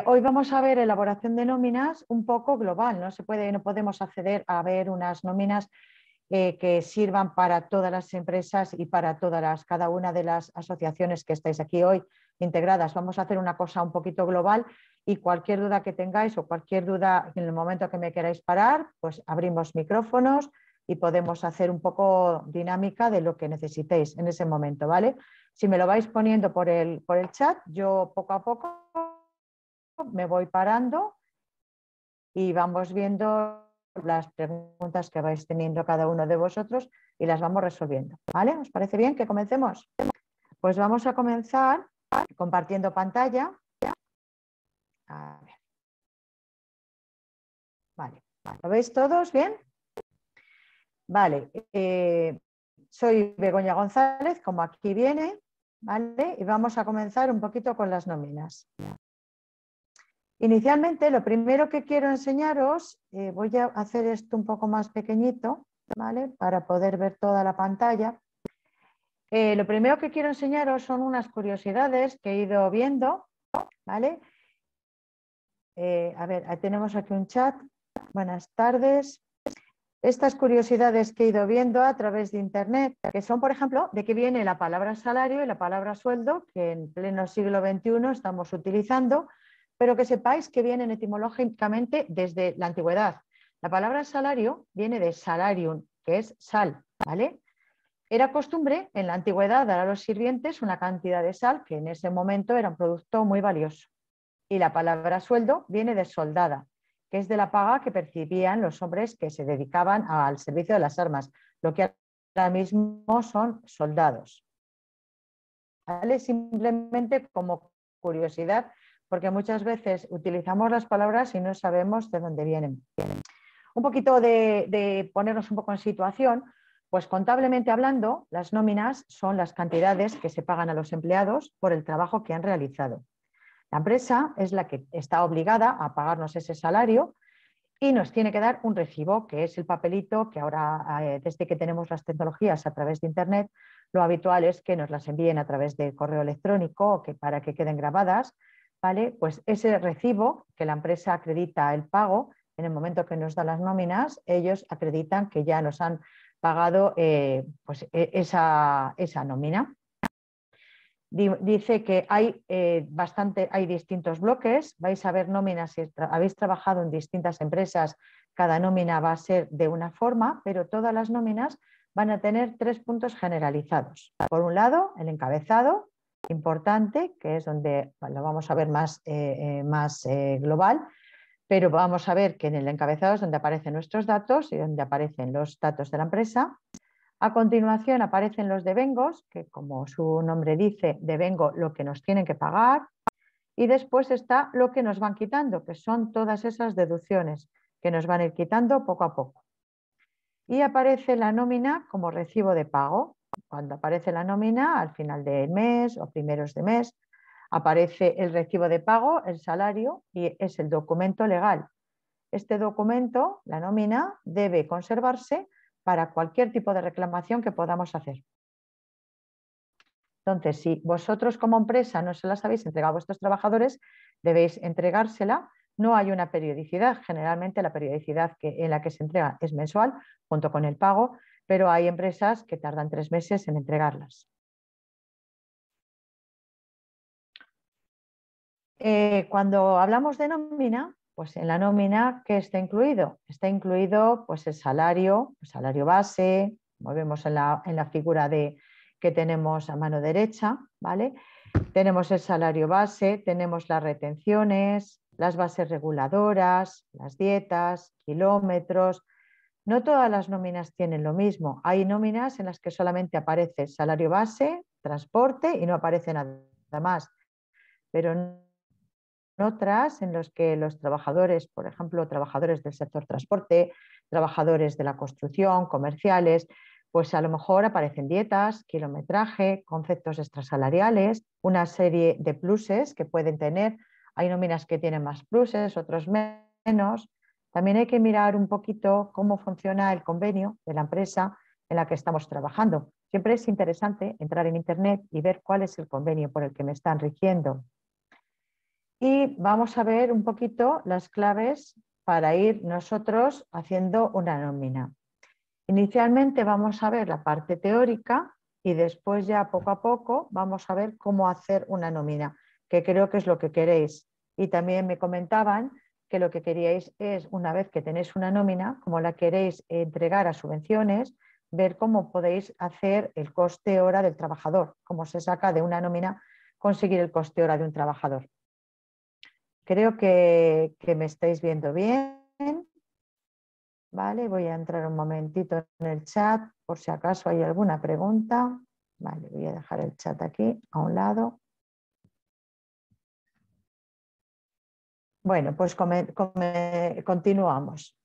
Hoy vamos a ver elaboración de nóminas un poco global. No podemos acceder a ver unas nóminas que sirvan para todas las empresas y para cada una de las asociaciones que estáis aquí hoy integradas. Vamos a hacer una cosa un poquito global y cualquier duda que tengáis o cualquier duda en el momento que me queráis parar, pues abrimos micrófonos y podemos hacer un poco dinámica de lo que necesitéis en ese momento, ¿vale? Si me lo vais poniendo por el chat, yo poco a poco me voy parando y vamos viendo las preguntas que vais teniendo cada uno de vosotros y las vamos resolviendo, ¿vale? ¿Os parece bien que comencemos? Pues vamos a comenzar compartiendo pantalla. A ver. Vale, ¿lo veis todos bien? Vale, soy Begoña González, como aquí viene, ¿vale? Y vamos a comenzar un poquito con las nóminas. Inicialmente, lo primero que quiero enseñaros, voy a hacer esto un poco más pequeñito, ¿vale? Para poder ver toda la pantalla. Lo primero que quiero enseñaros son unas curiosidades que he ido viendo, ¿vale? A ver, tenemos aquí un chat. Buenas tardes. Estas curiosidades que he ido viendo a través de Internet, que son, por ejemplo, de qué viene la palabra salario y la palabra sueldo, que en pleno siglo XXI estamos utilizando, pero que sepáis que vienen etimológicamente desde la antigüedad. La palabra salario viene de salarium, que es sal, ¿vale? Era costumbre en la antigüedad dar a los sirvientes una cantidad de sal, que en ese momento era un producto muy valioso. Y la palabra sueldo viene de soldada, que es de la paga que percibían los hombres que se dedicaban al servicio de las armas, lo que ahora mismo son soldados. ¿Vale? Simplemente como curiosidad, porque muchas veces utilizamos las palabras y no sabemos de dónde vienen. Un poquito de ponernos un poco en situación, pues contablemente hablando, las nóminas son las cantidades que se pagan a los empleados por el trabajo que han realizado. La empresa es la que está obligada a pagarnos ese salario y nos tiene que dar un recibo, que es el papelito que ahora, desde que tenemos las tecnologías a través de Internet, lo habitual es que nos las envíen a través de correo electrónico para que queden grabadas, ¿vale? Pues ese recibo que la empresa acredita el pago, en el momento que nos dan las nóminas, ellos acreditan que ya nos han pagado esa nómina. Dice que hay distintos bloques, vais a ver nóminas, si habéis trabajado en distintas empresas, cada nómina va a ser de una forma, pero todas las nóminas van a tener 3 puntos generalizados. Por un lado, el encabezado, importante, que es donde lo vamos a ver más global, pero vamos a ver que en el encabezado es donde aparecen nuestros datos y donde aparecen los datos de la empresa. A continuación aparecen los devengos, que como su nombre dice, devengo lo que nos tienen que pagar, y después está lo que nos van quitando, que son todas esas deducciones que nos van a ir quitando poco a poco. Y aparece la nómina como recibo de pago. Cuando aparece la nómina al final del mes o primeros de mes, aparece el recibo de pago, el salario, y es el documento legal. Este documento, la nómina, debe conservarse para cualquier tipo de reclamación que podamos hacer. Entonces, si vosotros como empresa no se las habéis entregado a vuestros trabajadores, debéis entregársela. No hay una periodicidad, generalmente la periodicidad en la que se entrega es mensual, junto con el pago, pero hay empresas que tardan 3 meses en entregarlas. Cuando hablamos de nómina, pues en la nómina, ¿qué está incluido? Está incluido pues el salario base, como vemos en la figura que tenemos a mano derecha, ¿vale? Tenemos el salario base, tenemos las retenciones, las bases reguladoras, las dietas, kilómetros. No todas las nóminas tienen lo mismo. Hay nóminas en las que solamente aparece el salario base, transporte y no aparece nada más. Pero en otras en las que los trabajadores, por ejemplo, trabajadores del sector transporte, trabajadores de la construcción, comerciales, pues a lo mejor aparecen dietas, kilometraje, conceptos extrasalariales, una serie de pluses que pueden tener. Hay nóminas que tienen más pluses, otros menos. También hay que mirar un poquito cómo funciona el convenio de la empresa en la que estamos trabajando. Siempre es interesante entrar en Internet y ver cuál es el convenio por el que me están rigiendo. y vamos a ver un poquito las claves para ir nosotros haciendo una nómina. Inicialmente vamos a ver la parte teórica y después ya poco a poco vamos a ver cómo hacer una nómina, que creo que es lo que queréis. Y también me comentaban que lo que queríais es, una vez que tenéis una nómina, como la queréis entregar a subvenciones, ver cómo podéis hacer el coste hora del trabajador, cómo se saca de una nómina conseguir el coste hora de un trabajador. Creo que me estáis viendo bien. Vale, voy a entrar un momentito en el chat por si acaso hay alguna pregunta. Vale, voy a dejar el chat aquí a un lado. Bueno, pues continuamos.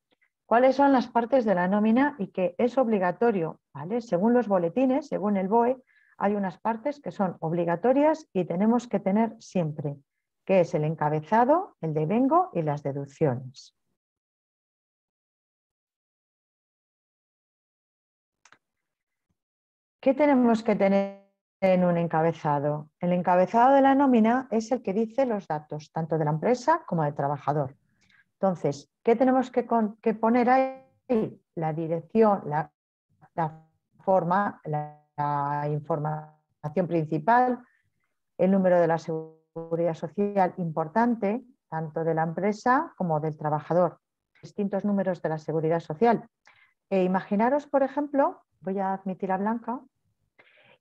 ¿Cuáles son las partes de la nómina y qué es obligatorio? ¿Vale? Según los boletines, según el BOE, hay unas partes que son obligatorias y tenemos que tener siempre, que es el encabezado, el devengo y las deducciones. ¿Qué tenemos que tener en un encabezado? El encabezado de la nómina es el que dice los datos, tanto de la empresa como del trabajador. Entonces, ¿qué tenemos que poner ahí? La dirección, la forma, la información principal, el número de la seguridad social importante, tanto de la empresa como del trabajador, distintos números de la seguridad social. Imaginaros, por ejemplo, voy a admitir a Blanca.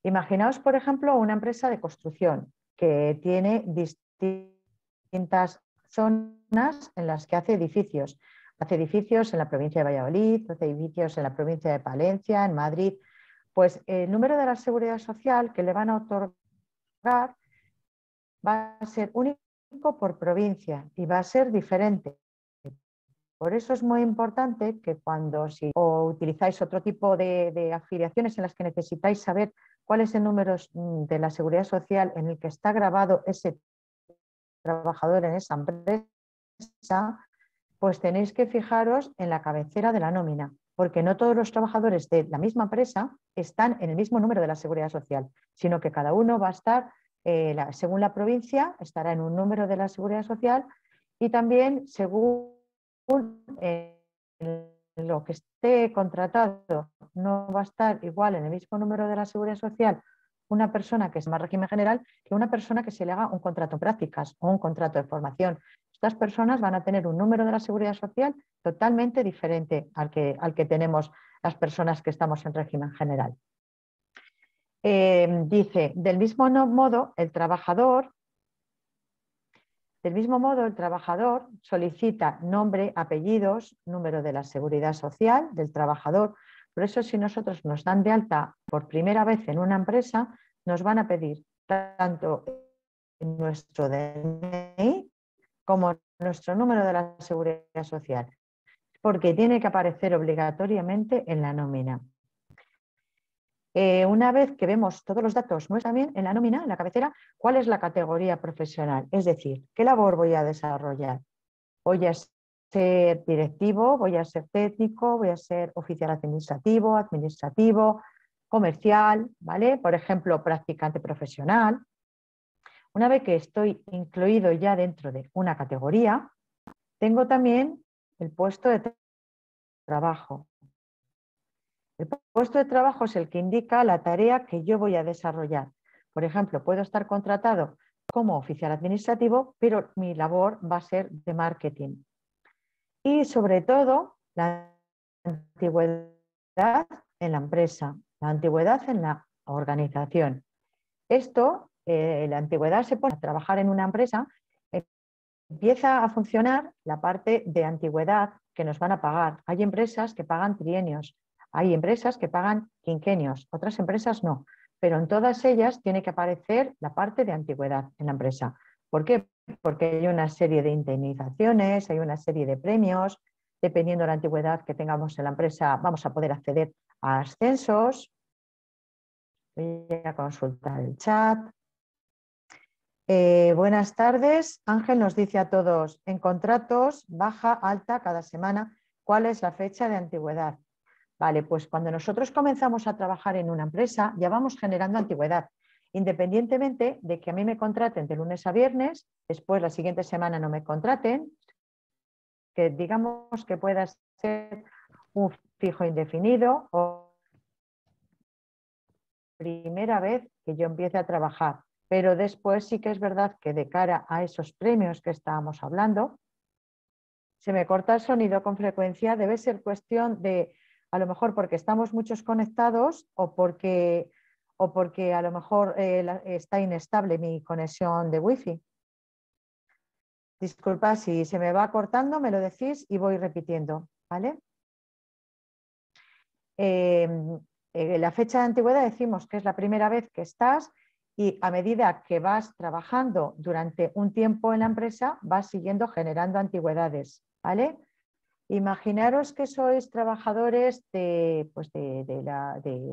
Imaginaos, por ejemplo, una empresa de construcción que tiene distintas zonas en las que hace edificios. Hace edificios en la provincia de Valladolid, hace edificios en la provincia de Palencia, en Madrid. Pues el número de la seguridad social que le van a otorgar va a ser único por provincia y va a ser diferente. Por eso es muy importante que cuando o utilizáis otro tipo de afiliaciones en las que necesitáis saber cuál es el número de la seguridad social en el que está grabado ese trabajador en esa empresa, pues tenéis que fijaros en la cabecera de la nómina, porque no todos los trabajadores de la misma empresa están en el mismo número de la seguridad social, sino que cada uno va a estar, según la provincia, estará en un número de la seguridad social y también según lo que esté contratado no va a estar igual en el mismo número de la seguridad social una persona que es más régimen general que una persona que se le haga un contrato de prácticas o un contrato de formación. Estas personas van a tener un número de la seguridad social totalmente diferente al que tenemos las personas que estamos en régimen general. Dice, del mismo modo, el trabajador solicita nombre, apellidos, número de la seguridad social del trabajador. Por eso, si nosotros nos dan de alta por primera vez en una empresa, nos van a pedir tanto nuestro DNI como nuestro número de la seguridad social, porque tiene que aparecer obligatoriamente en la nómina. Una vez que vemos todos los datos, muestra también en la nómina, en la cabecera, cuál es la categoría profesional, es decir, qué labor voy a desarrollar. Voy a ser directivo, voy a ser técnico, voy a ser oficial administrativo, comercial, ¿vale? Por ejemplo, practicante profesional. Una vez que estoy incluido ya dentro de una categoría, tengo también el puesto de trabajo. El puesto de trabajo es el que indica la tarea que yo voy a desarrollar. Por ejemplo, puedo estar contratado como oficial administrativo, pero mi labor va a ser de marketing. Y sobre todo, la antigüedad en la empresa, la antigüedad en la organización. Esto, la antigüedad se pone a trabajar en una empresa, empieza a funcionar la parte de antigüedad que nos van a pagar. Hay empresas que pagan trienios, hay empresas que pagan quinquenios, otras empresas no, pero en todas ellas tiene que aparecer la parte de antigüedad en la empresa. ¿Por qué? Porque hay una serie de indemnizaciones, hay una serie de premios, dependiendo de la antigüedad que tengamos en la empresa, vamos a poder acceder a ascensos. Voy a consultar el chat. Buenas tardes. Ángel nos dice a todos, en contratos, baja, alta, cada semana, ¿cuál es la fecha de antigüedad? Vale, pues cuando nosotros comenzamos a trabajar en una empresa ya vamos generando antigüedad Independientemente de que a mí me contraten de lunes a viernes, después la siguiente semana no me contraten, que digamos que pueda ser un fijo indefinido o primera vez que yo empiece a trabajar. Pero después sí que es verdad que de cara a esos premios que estábamos hablando, se me corta el sonido con frecuencia, debe ser cuestión de, a lo mejor porque estamos muchos conectados o porque a lo mejor está inestable mi conexión de wifi. Disculpa, si se me va cortando, me lo decís y voy repitiendo, ¿vale? La fecha de antigüedad decimos que es la primera vez que estás y a medida que vas trabajando durante un tiempo en la empresa, vas siguiendo generando antigüedades, ¿vale? Imaginaros que sois trabajadores del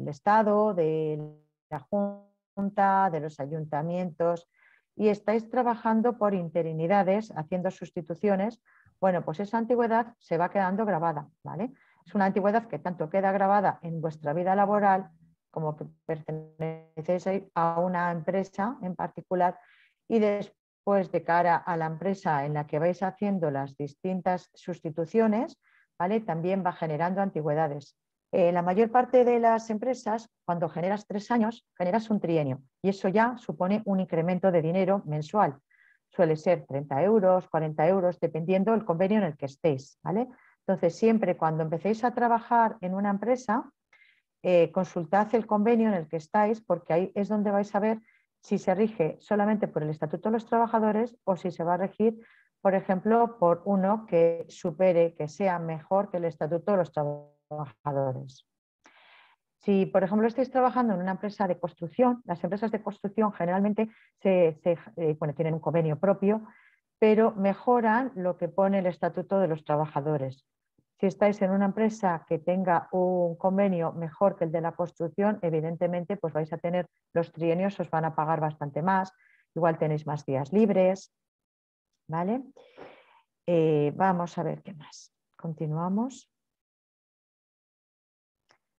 Estado, de la Junta, de los ayuntamientos y estáis trabajando por interinidades, haciendo sustituciones. Bueno, pues esa antigüedad se va quedando grabada, ¿vale? Es una antigüedad que tanto queda grabada en vuestra vida laboral como que pertenecéis a una empresa en particular y después de cara a la empresa en la que vais haciendo las distintas sustituciones, ¿vale? También va generando antigüedades. La mayor parte de las empresas, cuando generas 3 años, generas un trienio y eso ya supone un incremento de dinero mensual. Suele ser 30 euros, 40 euros, dependiendo del convenio en el que estéis, ¿vale? Entonces, siempre cuando empecéis a trabajar en una empresa, consultad el convenio en el que estáis, porque ahí es donde vais a ver si se rige solamente por el Estatuto de los Trabajadores o si se va a regir, por ejemplo, por uno que supere, que sea mejor que el Estatuto de los Trabajadores. Si, por ejemplo, estáis trabajando en una empresa de construcción, las empresas de construcción generalmente tienen un convenio propio, pero mejoran lo que pone el Estatuto de los Trabajadores. Si estáis en una empresa que tenga un convenio mejor que el de la construcción, evidentemente pues vais a tener los trienios, os van a pagar bastante más, igual tenéis más días libres, ¿vale? Vamos a ver qué más. Continuamos.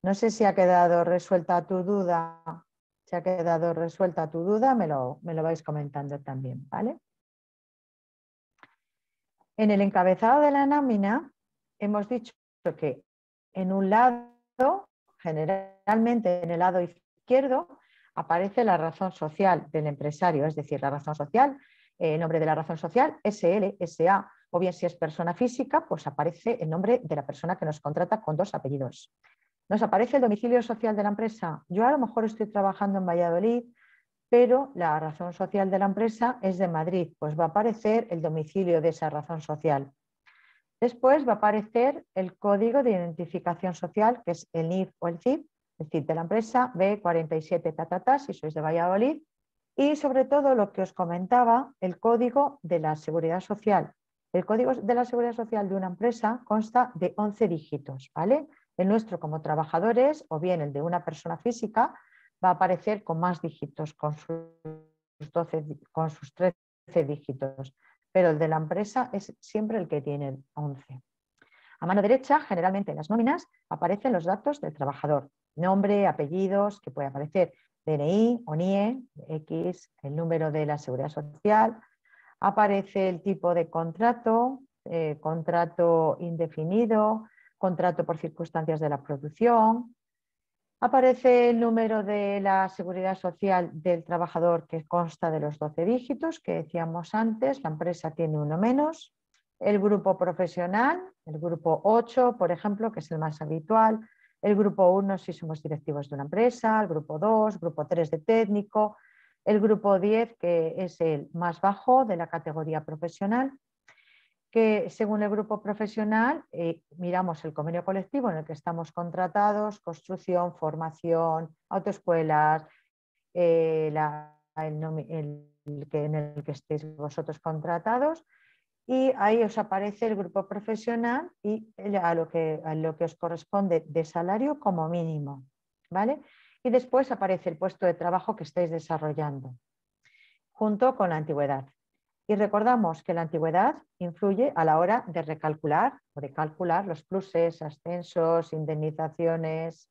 No sé si ha quedado resuelta tu duda. Si ha quedado resuelta tu duda, me lo vais comentando también, ¿vale? En el encabezado de la nómina hemos dicho que en un lado, generalmente en el lado izquierdo, aparece la razón social del empresario, es decir, la razón social, el nombre de la razón social, SL, SA, o bien si es persona física, pues aparece el nombre de la persona que nos contrata con 2 apellidos. Nos aparece el domicilio social de la empresa. Yo a lo mejor estoy trabajando en Valladolid, pero la razón social de la empresa es de Madrid, pues va a aparecer el domicilio de esa razón social. Después va a aparecer el código de identificación social, que es el NIF o el CIF de la empresa, B47 si sois de Valladolid, y sobre todo lo que os comentaba, el código de la seguridad social. El código de la seguridad social de una empresa consta de 11 dígitos, ¿vale? El nuestro como trabajadores o bien el de una persona física va a aparecer con más dígitos, con sus 13 dígitos, pero el de la empresa es siempre el que tiene 11. A mano derecha, generalmente en las nóminas, aparecen los datos del trabajador, nombre, apellidos, que puede aparecer DNI o NIE, X, el número de la seguridad social, aparece el tipo de contrato, contrato indefinido, contrato por circunstancias de la producción, aparece el número de la seguridad social del trabajador que consta de los 12 dígitos que decíamos antes, la empresa tiene uno menos, el grupo profesional, el grupo 8, por ejemplo, que es el más habitual, el grupo 1 si somos directivos de una empresa, el grupo 2, grupo 3 de técnico, el grupo 10 que es el más bajo de la categoría profesional, que según el grupo profesional miramos el convenio colectivo en el que estamos contratados, construcción, formación, autoescuelas, en el que estéis vosotros contratados, y ahí os aparece el grupo profesional y a lo que os corresponde de salario como mínimo, ¿vale? Y después aparece el puesto de trabajo que estáis desarrollando, junto con la antigüedad. Y recordamos que la antigüedad influye a la hora de recalcular o de calcular los pluses, ascensos, indemnizaciones.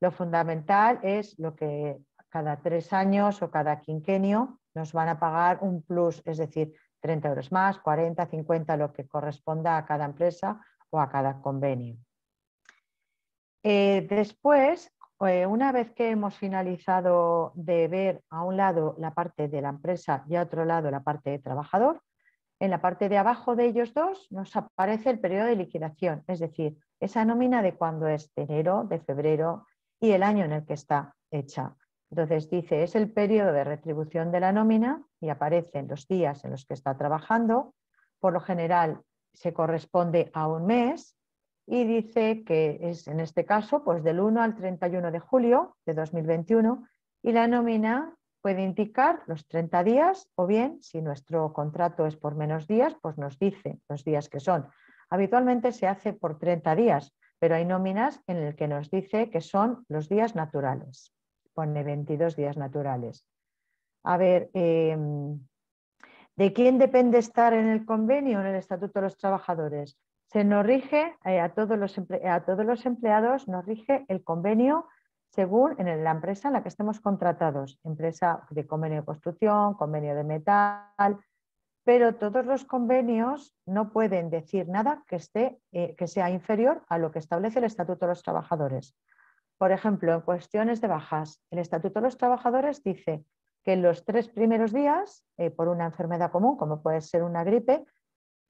Lo fundamental es lo que cada 3 años o cada quinquenio nos van a pagar un plus, es decir, 30 euros más, 40, 50, lo que corresponda a cada empresa o a cada convenio. Después, una vez que hemos finalizado de ver a un lado la parte de la empresa y a otro lado la parte de trabajador, en la parte de abajo de ellos dos nos aparece el periodo de liquidación, es decir, esa nómina de cuándo es, de enero, de febrero y el año en el que está hecha. Entonces dice, es el periodo de retribución de la nómina y aparecen los días en los que está trabajando. Por lo general se corresponde a un mes y dice que es en este caso pues del 1 al 31 de julio de 2021 y la nómina puede indicar los 30 días o bien, si nuestro contrato es por menos días, pues nos dice los días que son. Habitualmente se hace por 30 días, pero hay nóminas en las que nos dice que son los días naturales. Pone 22 días naturales. A ver, ¿de quién depende estar en el convenio, en el Estatuto de los Trabajadores? Se nos rige, a todos los empleados nos rige el convenio según en la empresa en la que estemos contratados, empresa de convenio de construcción, convenio de metal, pero todos los convenios no pueden decir nada que sea inferior a lo que establece el Estatuto de los Trabajadores. Por ejemplo, en cuestiones de bajas, el Estatuto de los Trabajadores dice que en los 3 primeros días, por una enfermedad común, como puede ser una gripe,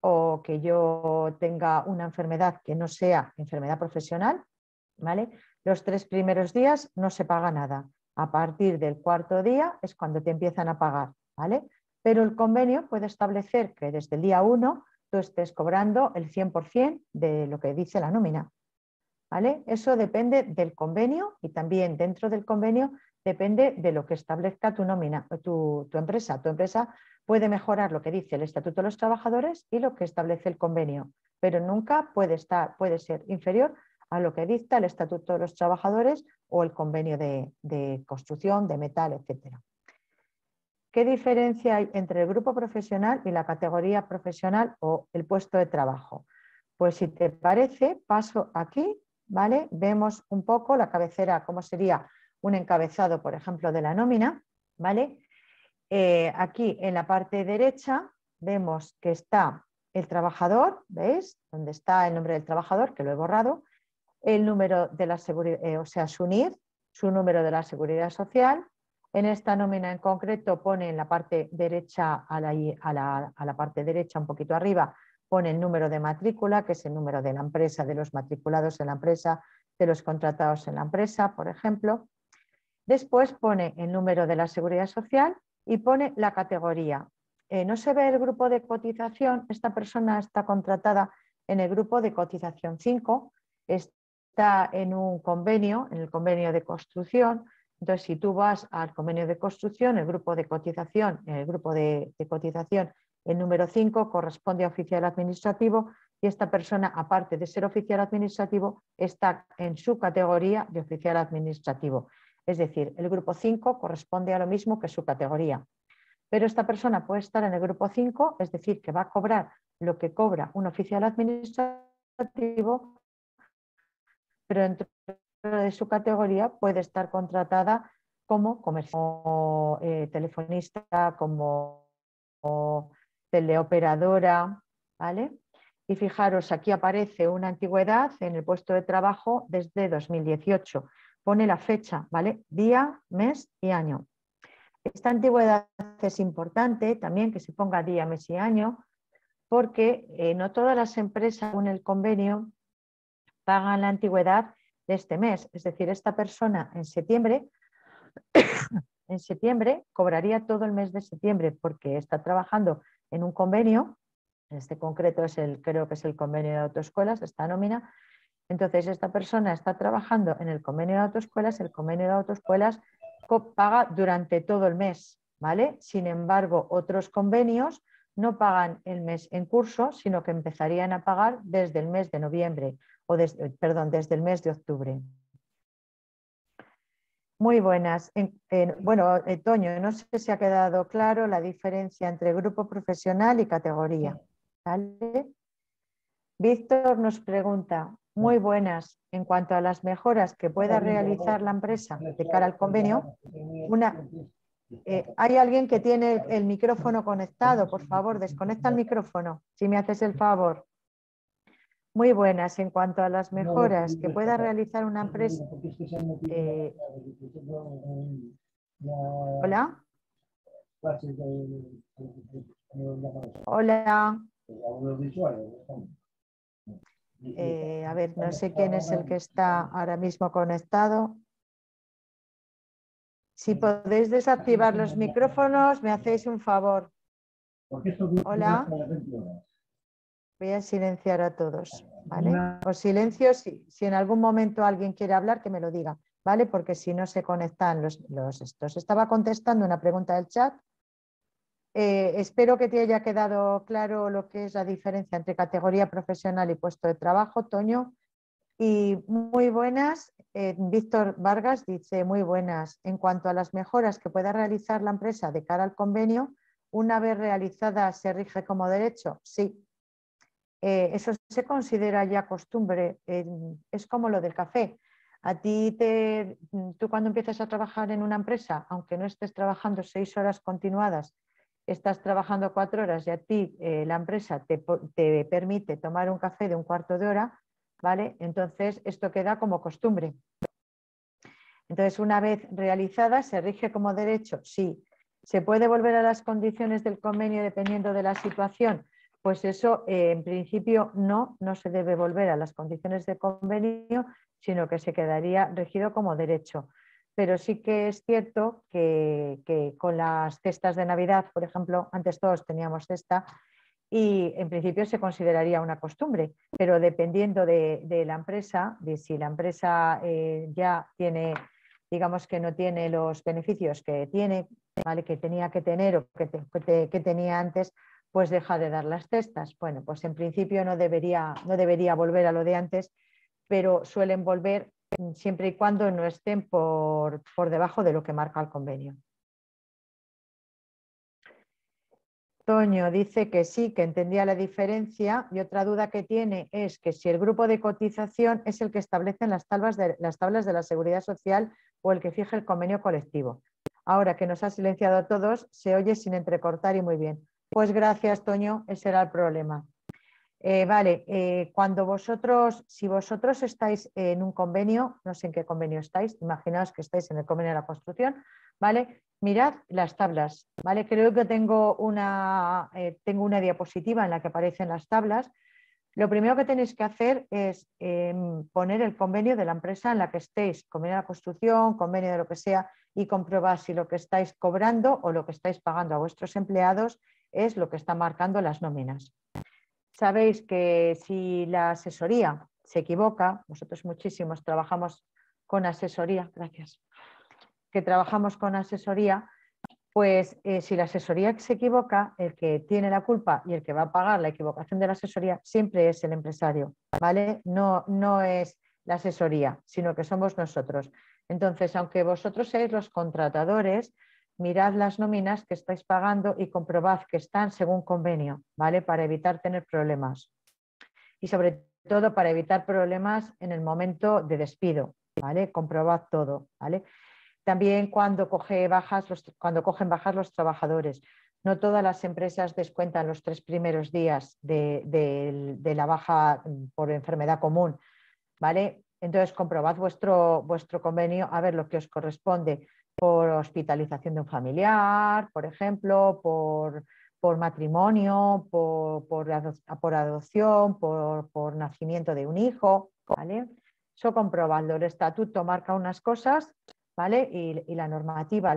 o que yo tenga una enfermedad que no sea enfermedad profesional, ¿vale? Los 3 primeros días no se paga nada. A partir del 4.º día es cuando te empiezan a pagar, ¿vale? Pero el convenio puede establecer que desde el día 1 tú estés cobrando el 100% de lo que dice la nómina, ¿vale? Eso depende del convenio y también dentro del convenio depende de lo que establezca tu nómina, tu empresa. Tu empresa puede mejorar lo que dice el Estatuto de los Trabajadores y lo que establece el convenio, pero nunca puede ser inferior a lo que dicta el Estatuto de los Trabajadores o el convenio de construcción, de metal, etc. ¿Qué diferencia hay entre el grupo profesional y la categoría profesional o el puesto de trabajo? Pues si te parece, paso aquí, ¿vale? Vemos un poco la cabecera, cómo sería un encabezado, por ejemplo, de la nómina, ¿vale? Aquí en la parte derecha vemos que está el trabajador, ¿veis? Donde está el nombre del trabajador, que lo he borrado, el número de la seguridad, o sea, su NIF, su número de la seguridad social. En esta nómina en concreto pone en la parte derecha, a la parte derecha un poquito arriba, pone el número de matrícula, que es el número de la empresa, de los matriculados en la empresa, de los contratados en la empresa, por ejemplo. Después pone el número de la seguridad social y pone la categoría. No se ve el grupo de cotización, esta persona está contratada en el grupo de cotización 5, está en un convenio, en el convenio de construcción. Entonces, si tú vas al convenio de construcción, el grupo de cotización, el número 5 corresponde a oficial administrativo y esta persona, aparte de ser oficial administrativo, está en su categoría de oficial administrativo. Es decir, el grupo 5 corresponde a lo mismo que su categoría. Pero esta persona puede estar en el grupo 5, es decir, que va a cobrar lo que cobra un oficial administrativo, pero dentro de su categoría puede estar contratada como comercial, como telefonista, como teleoperadora, ¿vale? Y fijaros, aquí aparece una antigüedad en el puesto de trabajo desde 2018. Pone la fecha, ¿vale? Día, mes y año. Esta antigüedad es importante también que se ponga día, mes y año, porque no todas las empresas con el convenio pagan la antigüedad de este mes. Es decir, esta persona en septiembre cobraría todo el mes de septiembre porque está trabajando en un convenio. En este concreto creo que es el convenio de autoescuelas, esta nómina. Entonces, esta persona está trabajando en el convenio de autoescuelas, el convenio de autoescuelas paga durante todo el mes, ¿vale? Sin embargo, otros convenios no pagan el mes en curso, sino que empezarían a pagar desde el mes de noviembre, desde el mes de octubre. Muy buenas. Bueno, Toño, no sé si ha quedado claro la diferencia entre grupo profesional y categoría, ¿vale? Víctor nos pregunta, Muy buenas. En cuanto a las mejoras que pueda realizar la empresa de cara al convenio, hay alguien que tiene el micrófono conectado. Por favor, desconecta el micrófono, si me haces el favor. Muy buenas. En cuanto a las mejoras que pueda realizar una empresa. Hola. Hola. A ver, no sé quién es el que está ahora mismo conectado. Si podéis desactivar los micrófonos, me hacéis un favor. Hola. Voy a silenciar a todos, ¿vale? Os silencio si en algún momento alguien quiere hablar, que me lo diga, ¿vale? Porque si no se conectan los estos. Estaba contestando una pregunta del chat. Espero que te haya quedado claro lo que es la diferencia entre categoría profesional y puesto de trabajo, Toño. Y muy buenas, Víctor Vargas dice muy buenas. En cuanto a las mejoras que pueda realizar la empresa de cara al convenio, una vez realizada, ¿se rige como derecho? Sí. Eso se considera ya costumbre, es como lo del café. Tú cuando empiezas a trabajar en una empresa, aunque no estés trabajando 6 horas continuadas, estás trabajando 4 horas y a ti la empresa te permite tomar un café de un cuarto de hora, ¿vale? Entonces esto queda como costumbre. Entonces, una vez realizada, ¿se rige como derecho? Sí. ¿Se puede volver a las condiciones del convenio dependiendo de la situación? Pues eso, en principio, no se debe volver a las condiciones del convenio, sino que se quedaría regido como derecho. Pero sí que es cierto que con las cestas de Navidad, por ejemplo, antes todos teníamos cesta, y en principio se consideraría una costumbre, pero dependiendo de la empresa, de si la empresa ya tiene, digamos que no tiene los beneficios que tiene, ¿vale? Que tenía que tener o que tenía antes, pues deja de dar las cestas. Bueno, pues en principio no debería volver a lo de antes, pero suelen volver siempre y cuando no estén por debajo de lo que marca el convenio. Toño dice que sí, que entendía la diferencia, y otra duda que tiene es que si el grupo de cotización es el que establece las tablas de la Seguridad Social o el que fija el convenio colectivo. Ahora que nos ha silenciado a todos, se oye sin entrecortar y muy bien. Pues gracias, Toño, ese era el problema. Vale, si vosotros estáis en un convenio, no sé en qué convenio estáis, imaginaos que estáis en el convenio de la construcción, ¿vale? Mirad las tablas, ¿vale? Creo que tengo una diapositiva en la que aparecen las tablas. Lo primero que tenéis que hacer es poner el convenio de la empresa en la que estéis, convenio de la construcción, convenio de lo que sea, y comprobar si lo que estáis cobrando o lo que estáis pagando a vuestros empleados es lo que están marcando las nóminas. Sabéis que si la asesoría se equivoca, nosotros muchísimos trabajamos con asesoría, gracias, que trabajamos con asesoría, pues si la asesoría se equivoca, el que tiene la culpa y el que va a pagar la equivocación de la asesoría siempre es el empresario, ¿vale? No es la asesoría, sino que somos nosotros. Entonces, aunque vosotros seáis los contratadores, mirad las nóminas que estáis pagando y comprobad que están según convenio, ¿vale? Para evitar tener problemas. Y sobre todo para evitar problemas en el momento de despido, ¿vale? Comprobad todo, ¿vale? También cuando cogen bajas los trabajadores. No todas las empresas descuentan los 3 primeros días de la baja por enfermedad común, ¿vale? Entonces comprobad vuestro convenio a ver lo que os corresponde por hospitalización de un familiar, por ejemplo, por matrimonio, por adopción, por nacimiento de un hijo, ¿vale? Eso comprobadlo. El estatuto marca unas cosas, ¿vale? Y la normativa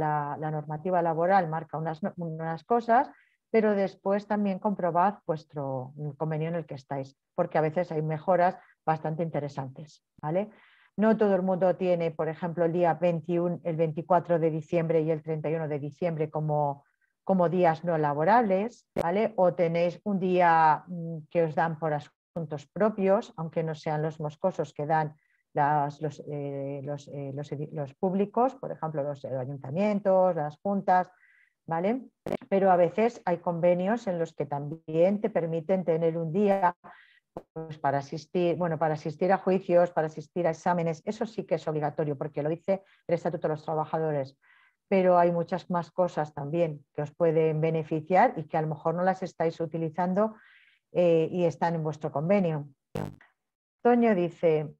laboral marca unas cosas, pero después también comprobad vuestro convenio en el que estáis, porque a veces hay mejoras bastante interesantes, ¿vale? No todo el mundo tiene, por ejemplo, el día 21, el 24 de diciembre y el 31 de diciembre como días no laborables, ¿vale? O tenéis un día que os dan por asuntos propios, aunque no sean los moscosos que dan los públicos, por ejemplo, los ayuntamientos, las juntas, ¿vale? Pero a veces hay convenios en los que también te permiten tener un día pues para asistir, bueno, para asistir a juicios, para asistir a exámenes, eso sí que es obligatorio porque lo dice el Estatuto de los Trabajadores. Pero hay muchas más cosas también que os pueden beneficiar y que a lo mejor no las estáis utilizando y están en vuestro convenio. Toño dice,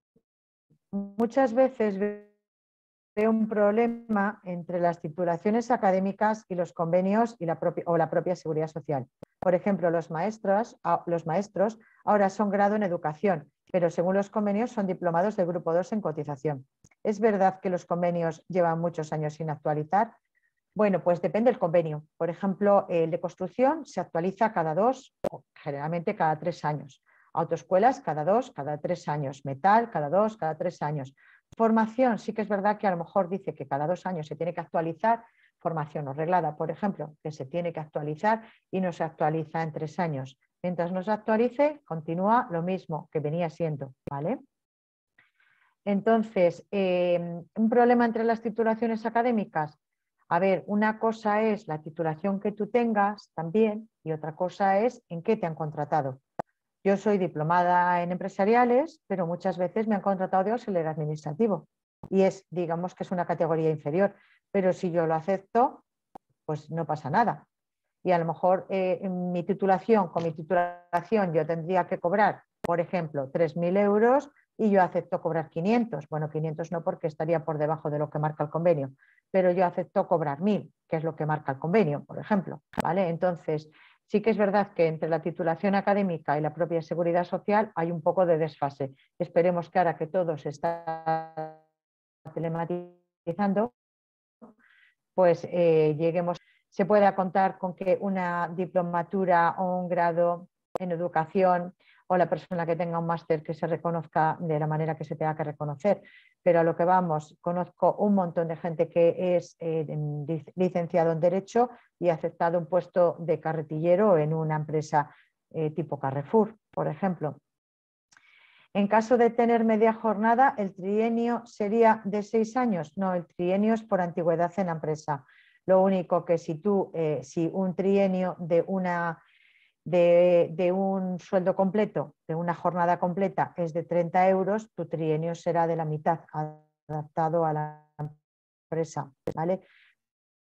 muchas veces veo un problema entre las titulaciones académicas y los convenios y la propia seguridad social. Por ejemplo, los maestros ahora son grado en educación, pero según los convenios son diplomados del grupo 2 en cotización. ¿Es verdad que los convenios llevan muchos años sin actualizar? Bueno, pues depende del convenio. Por ejemplo, el de construcción se actualiza cada 2 o generalmente cada 3 años. Autoescuelas cada 2, cada 3 años. Metal cada 2, cada 3 años. Formación, sí que es verdad que a lo mejor dice que cada 2 años se tiene que actualizar. Formación no reglada, por ejemplo, que se tiene que actualizar y no se actualiza en 3 años. Mientras no se actualice, continúa lo mismo que venía siendo, ¿vale? Entonces, un problema entre las titulaciones académicas. A ver, una cosa es la titulación que tú tengas también y otra cosa es en qué te han contratado. Yo soy diplomada en empresariales, pero muchas veces me han contratado de auxiliar administrativo y es, digamos que es una categoría inferior, pero si yo lo acepto, pues no pasa nada. Y a lo mejor con mi titulación yo tendría que cobrar, por ejemplo, 3.000 euros y yo acepto cobrar 500. Bueno, 500 no porque estaría por debajo de lo que marca el convenio, pero yo acepto cobrar 1.000, que es lo que marca el convenio, por ejemplo. ¿Vale? Entonces, sí que es verdad que entre la titulación académica y la propia seguridad social hay un poco de desfase. Esperemos que ahora que todo se está telematizando, pues lleguemos, se pueda contar con que una diplomatura o un grado en educación o la persona que tenga un máster que se reconozca de la manera que se tenga que reconocer. Pero a lo que vamos, conozco un montón de gente que es licenciado en Derecho y ha aceptado un puesto de carretillero en una empresa tipo Carrefour, por ejemplo. En caso de tener media jornada, ¿el trienio sería de 6 años? No, el trienio es por antigüedad en la empresa. Lo único que si un trienio de un sueldo completo, de una jornada completa, es de 30 euros, tu trienio será de la mitad, adaptado a la empresa, ¿vale?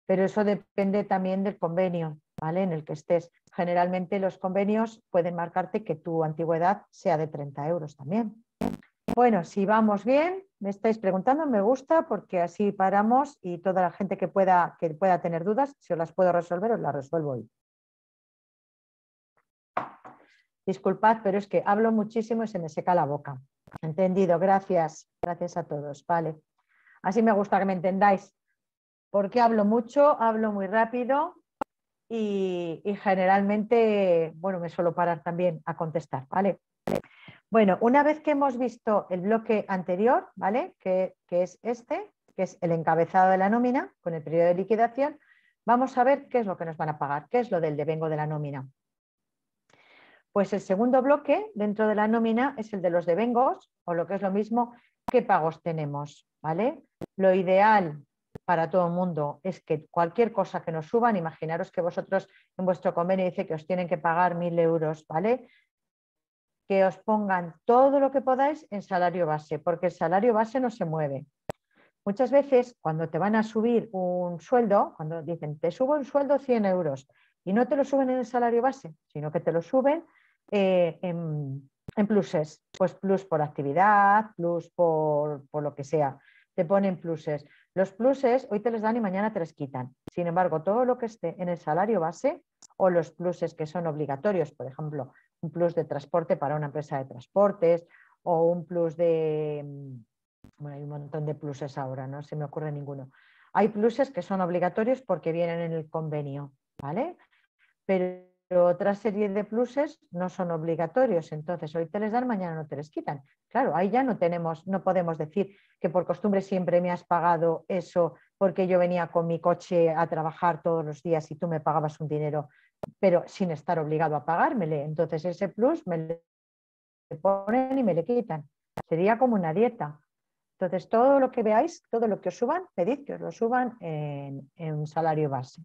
Pero eso depende también del convenio, ¿vale? En el que estés. Generalmente los convenios pueden marcarte que tu antigüedad sea de 30 euros también. Bueno, si vamos bien, me estáis preguntando, me gusta porque así paramos y toda la gente que pueda tener dudas, si os las puedo resolver, os las resuelvo hoy. Disculpad, pero es que hablo muchísimo y se me seca la boca. Entendido, gracias. Gracias a todos, vale. Así me gusta que me entendáis, porque hablo mucho, hablo muy rápido y generalmente, bueno, me suelo parar también a contestar, ¿vale? Bueno, una vez que hemos visto el bloque anterior, ¿vale? Que es este, que es el encabezado de la nómina con el periodo de liquidación, vamos a ver qué es lo que nos van a pagar, qué es lo del devengo de la nómina. Pues el segundo bloque dentro de la nómina es el de los devengos, o lo que es lo mismo, qué pagos tenemos, ¿vale? Lo ideal para todo el mundo es que cualquier cosa que nos suban, imaginaros que vosotros en vuestro convenio dice que os tienen que pagar 1.000 euros, ¿vale? Que os pongan todo lo que podáis en salario base, porque el salario base no se mueve. Muchas veces cuando te van a subir un sueldo, cuando dicen te subo un sueldo 100 euros y no te lo suben en el salario base, sino que te lo suben en pluses, pues plus por actividad, plus por lo que sea, te ponen pluses. Los pluses hoy te les dan y mañana te les quitan. Sin embargo, todo lo que esté en el salario base o los pluses que son obligatorios, por ejemplo, un plus de transporte para una empresa de transportes o un plus de... Bueno, hay un montón de pluses ahora, no se me ocurre ninguno. Hay pluses que son obligatorios porque vienen en el convenio, ¿vale? Pero otra serie de pluses no son obligatorios, entonces hoy te les dan, mañana no te les quitan. Claro, ahí ya no podemos decir que por costumbre siempre me has pagado eso porque yo venía con mi coche a trabajar todos los días y tú me pagabas un dinero, pero sin estar obligado a pagármele. Entonces ese plus me le ponen y me le quitan. Sería como una dieta. Entonces todo lo que veáis, todo lo que os suban, pedid que os lo suban en un salario base.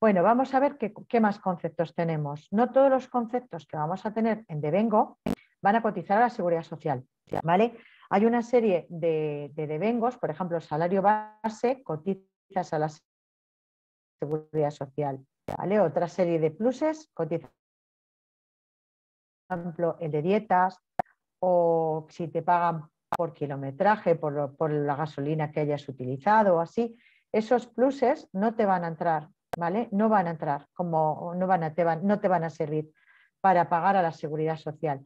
Bueno, vamos a ver qué más conceptos tenemos. No todos los conceptos que vamos a tener en devengo van a cotizar a la Seguridad Social, ¿vale? Hay una serie de devengos, por ejemplo, el salario base, cotizas a la Seguridad Social, ¿vale? Otra serie de pluses, cotizas, por ejemplo, el de dietas, o si te pagan por kilometraje, por la gasolina que hayas utilizado o así, esos pluses no te van a entrar, ¿vale? No van a entrar, como no te van a servir para pagar a la Seguridad Social.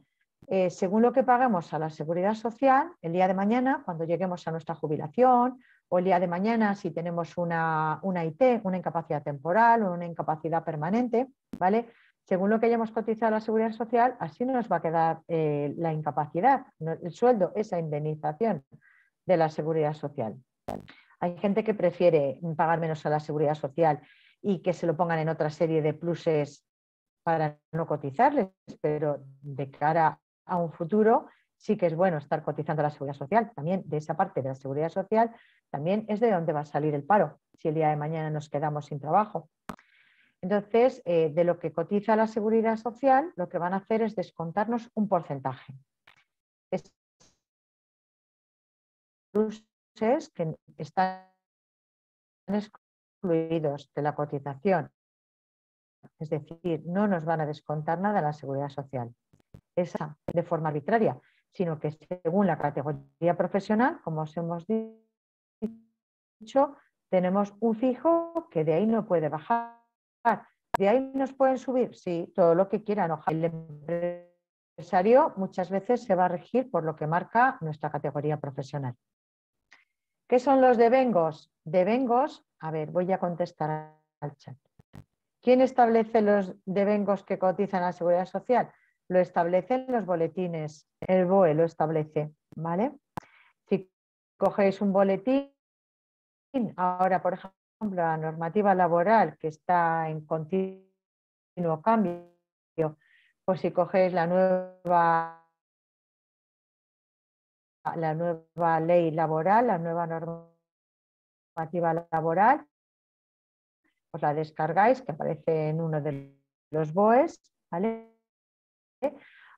Según lo que pagamos a la Seguridad Social, el día de mañana, cuando lleguemos a nuestra jubilación, o el día de mañana si tenemos una IT, una incapacidad temporal o una incapacidad permanente, ¿vale? Según lo que hayamos cotizado a la Seguridad Social, así nos va a quedar la incapacidad, el sueldo, esa indemnización de la Seguridad Social. Hay gente que prefiere pagar menos a la Seguridad Social y que se lo pongan en otra serie de pluses para no cotizarles, pero de cara a un futuro sí que es bueno estar cotizando a la Seguridad Social. También de esa parte de la Seguridad Social también es de donde va a salir el paro, si el día de mañana nos quedamos sin trabajo. Entonces, de lo que cotiza la Seguridad Social, lo que van a hacer es descontarnos un porcentaje. Estos pluses que están excluidos de la cotización, es decir, no nos van a descontar nada a la Seguridad Social. Esa de forma arbitraria, sino que según la categoría profesional, como os hemos dicho, tenemos un fijo que de ahí no puede bajar. ¿De ahí nos pueden subir? Sí, todo lo que quieran. El empresario muchas veces se va a regir por lo que marca nuestra categoría profesional. ¿Qué son los devengos? Devengos, a ver, voy a contestar al chat. ¿Quién establece los devengos que cotizan a la Seguridad Social? Lo establecen los boletines, el BOE lo establece, ¿vale? Si cogéis un boletín, ahora por ejemplo la normativa laboral que está en continuo cambio, pues si cogéis la nueva ley laboral, la nueva normativa laboral, os la descargáis, que aparece en uno de los BOEs, ¿vale?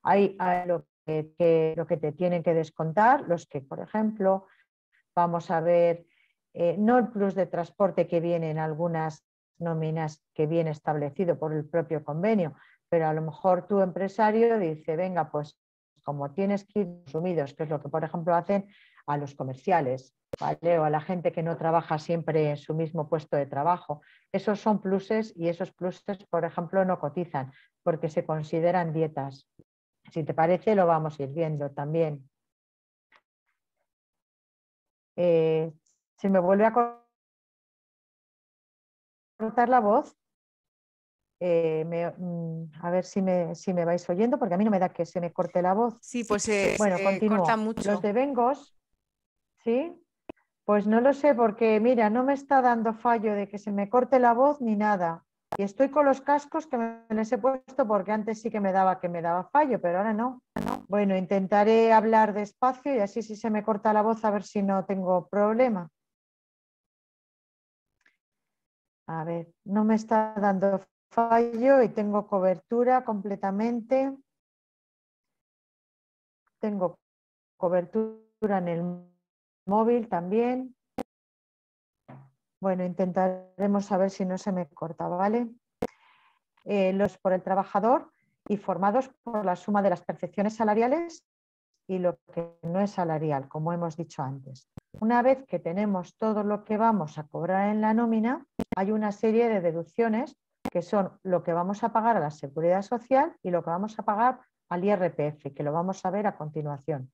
Hay lo que te tienen que descontar, los que, por ejemplo, vamos a ver, no el plus de transporte que viene en algunas nóminas que viene establecido por el propio convenio, pero a lo mejor tu empresario dice, venga, pues como tienes que ir sumidos, que es lo que por ejemplo hacen a los comerciales, ¿vale? O a la gente que no trabaja siempre en su mismo puesto de trabajo. Esos son pluses y esos pluses, por ejemplo, no cotizan porque se consideran dietas. Si te parece, lo vamos a ir viendo también. Se me vuelve a cortar la voz. A ver si me vais oyendo, porque a mí no me da que se me corte la voz. Sí, pues bueno, continúo. corta mucho. Los devengos, ¿sí? Pues no lo sé, porque mira, no me está dando fallo de que se me corte la voz ni nada. Y estoy con los cascos que me les he puesto porque antes sí que me daba fallo, pero ahora no. Bueno, intentaré hablar despacio y así si se me corta la voz a ver si no tengo problema. A ver, no me está dando fallo y tengo cobertura completamente. Tengo cobertura en el móvil también. Bueno, intentaremos saber si no se me corta, ¿vale? Los por el trabajador y formados por la suma de las percepciones salariales y lo que no es salarial, como hemos dicho antes. Una vez que tenemos todo lo que vamos a cobrar en la nómina, hay una serie de deducciones que son lo que vamos a pagar a la Seguridad Social y lo que vamos a pagar al IRPF, que lo vamos a ver a continuación.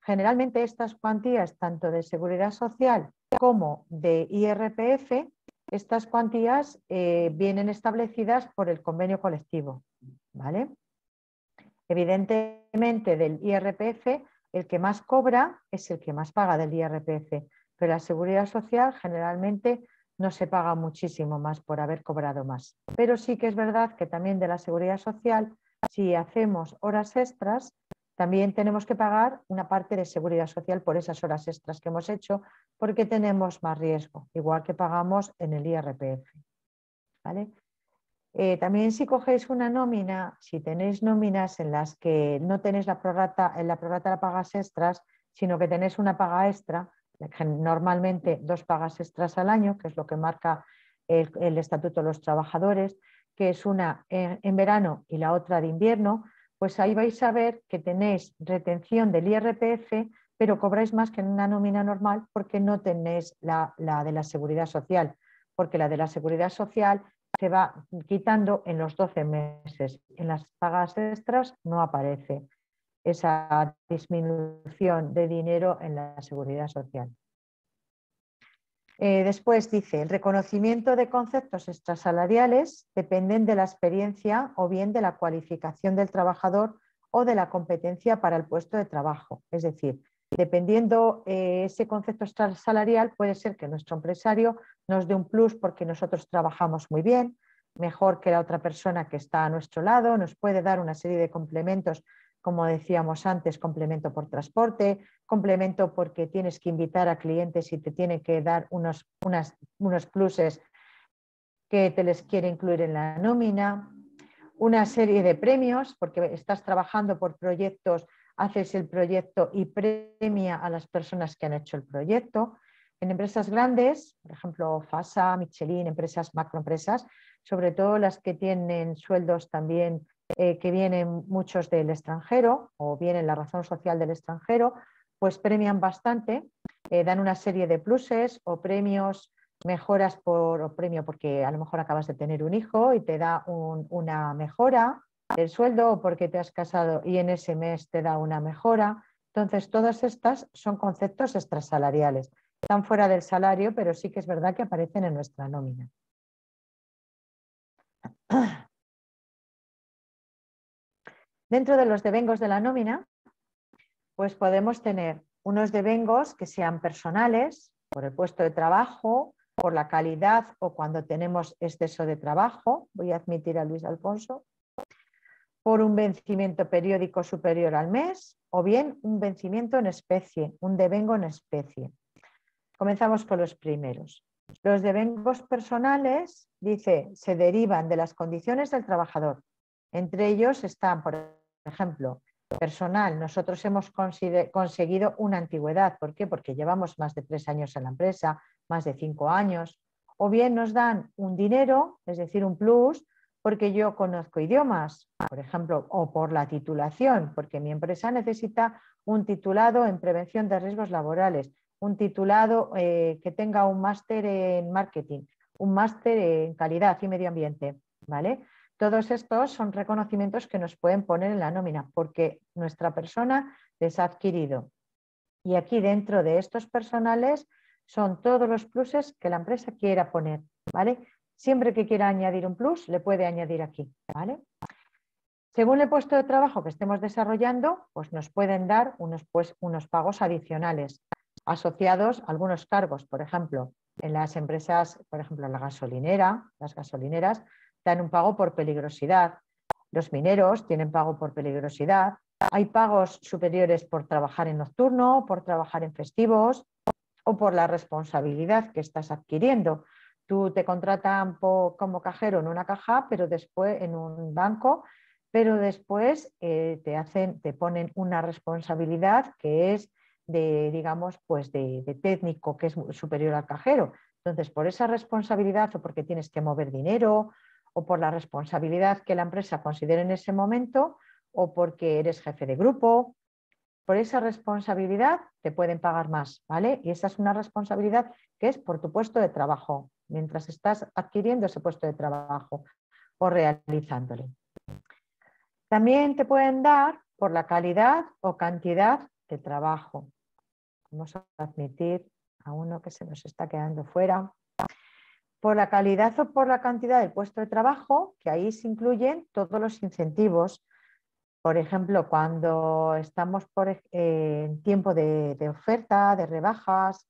Generalmente estas cuantías, tanto de Seguridad Social como de IRPF, estas cuantías vienen establecidas por el convenio colectivo, ¿vale? Evidentemente del IRPF el que más cobra es el que más paga del IRPF, pero la Seguridad Social generalmente no se paga muchísimo más por haber cobrado más. Pero sí que es verdad que también de la Seguridad Social, si hacemos horas extras, también tenemos que pagar una parte de Seguridad Social por esas horas extras que hemos hecho porque tenemos más riesgo, igual que pagamos en el IRPF, ¿vale? También si cogéis una nómina, si tenéis nóminas en las que no tenéis la prorrata, en la prorrata la pagas extras, sino que tenéis una paga extra, normalmente 2 pagas extras al año, que es lo que marca el Estatuto de los Trabajadores, que es una en verano y la otra de invierno, pues ahí vais a ver que tenéis retención del IRPF, pero cobráis más que en una nómina normal porque no tenéis la de la Seguridad Social, porque la de la Seguridad Social se va quitando en los 12 meses. En las pagas extras no aparece esa disminución de dinero en la Seguridad Social. Después dice, el reconocimiento de conceptos extrasalariales dependen de la experiencia o bien de la cualificación del trabajador o de la competencia para el puesto de trabajo. Es decir, dependiendo ese concepto extrasalarial, puede ser que nuestro empresario nos dé un plus porque nosotros trabajamos muy bien, mejor que la otra persona que está a nuestro lado, nos puede dar una serie de complementos, como decíamos antes, complemento por transporte, complemento porque tienes que invitar a clientes y te tiene que dar unos pluses que te les quiere incluir en la nómina, una serie de premios porque estás trabajando por proyectos, haces el proyecto y premia a las personas que han hecho el proyecto. En empresas grandes, por ejemplo, FASA, Michelin, empresas macroempresas, sobre todo las que tienen sueldos también que vienen muchos del extranjero o vienen la razón social del extranjero, pues premian bastante, dan una serie de pluses o premios, mejoras o premio porque a lo mejor acabas de tener un hijo y te da una mejora del sueldo o porque te has casado y en ese mes te da una mejora. Entonces, todas estas son conceptos extrasalariales. Están fuera del salario, pero sí que es verdad que aparecen en nuestra nómina. Dentro de los devengos de la nómina, pues podemos tener unos devengos que sean personales, por el puesto de trabajo, por la calidad o cuando tenemos exceso de trabajo, voy a admitir a Luis Alfonso, por un vencimiento periódico superior al mes o bien un vencimiento en especie, un devengo en especie. Comenzamos con los primeros. Los devengos personales, dice, se derivan de las condiciones del trabajador. Entre ellos están, por ejemplo, personal. Nosotros hemos conseguido una antigüedad. ¿Por qué? Porque llevamos más de 3 años en la empresa, más de 5 años. O bien nos dan un dinero, es decir, un plus, porque yo conozco idiomas, por ejemplo, o por la titulación, porque mi empresa necesita un titulado en prevención de riesgos laborales, un titulado que tenga un máster en marketing, un máster en calidad y medio ambiente, ¿vale? Todos estos son reconocimientos que nos pueden poner en la nómina porque nuestra persona les ha adquirido. Y aquí dentro de estos personales son todos los pluses que la empresa quiera poner, ¿vale? Siempre que quiera añadir un plus, le puede añadir aquí, ¿vale? Según el puesto de trabajo que estemos desarrollando, pues nos pueden dar unos pagos adicionales asociados a algunos cargos. Por ejemplo, en las empresas, por ejemplo, las gasolineras dan un pago por peligrosidad. Los mineros tienen pago por peligrosidad. Hay pagos superiores por trabajar en nocturno, por trabajar en festivos o por la responsabilidad que estás adquiriendo. Tú te contratan como cajero en una caja, pero después en un banco, pero después te ponen una responsabilidad que es de, digamos, pues de técnico que es superior al cajero. Entonces, por esa responsabilidad o porque tienes que mover dinero o por la responsabilidad que la empresa considere en ese momento o porque eres jefe de grupo, por esa responsabilidad te pueden pagar más, ¿vale? Y esa es una responsabilidad que es por tu puesto de trabajo, mientras estás adquiriendo ese puesto de trabajo o realizándolo. También te pueden dar por la calidad o cantidad de trabajo. Vamos a admitir a uno que se nos está quedando fuera. Por la calidad o por la cantidad del puesto de trabajo, que ahí se incluyen todos los incentivos. Por ejemplo, cuando estamos en tiempo de oferta, de rebajas,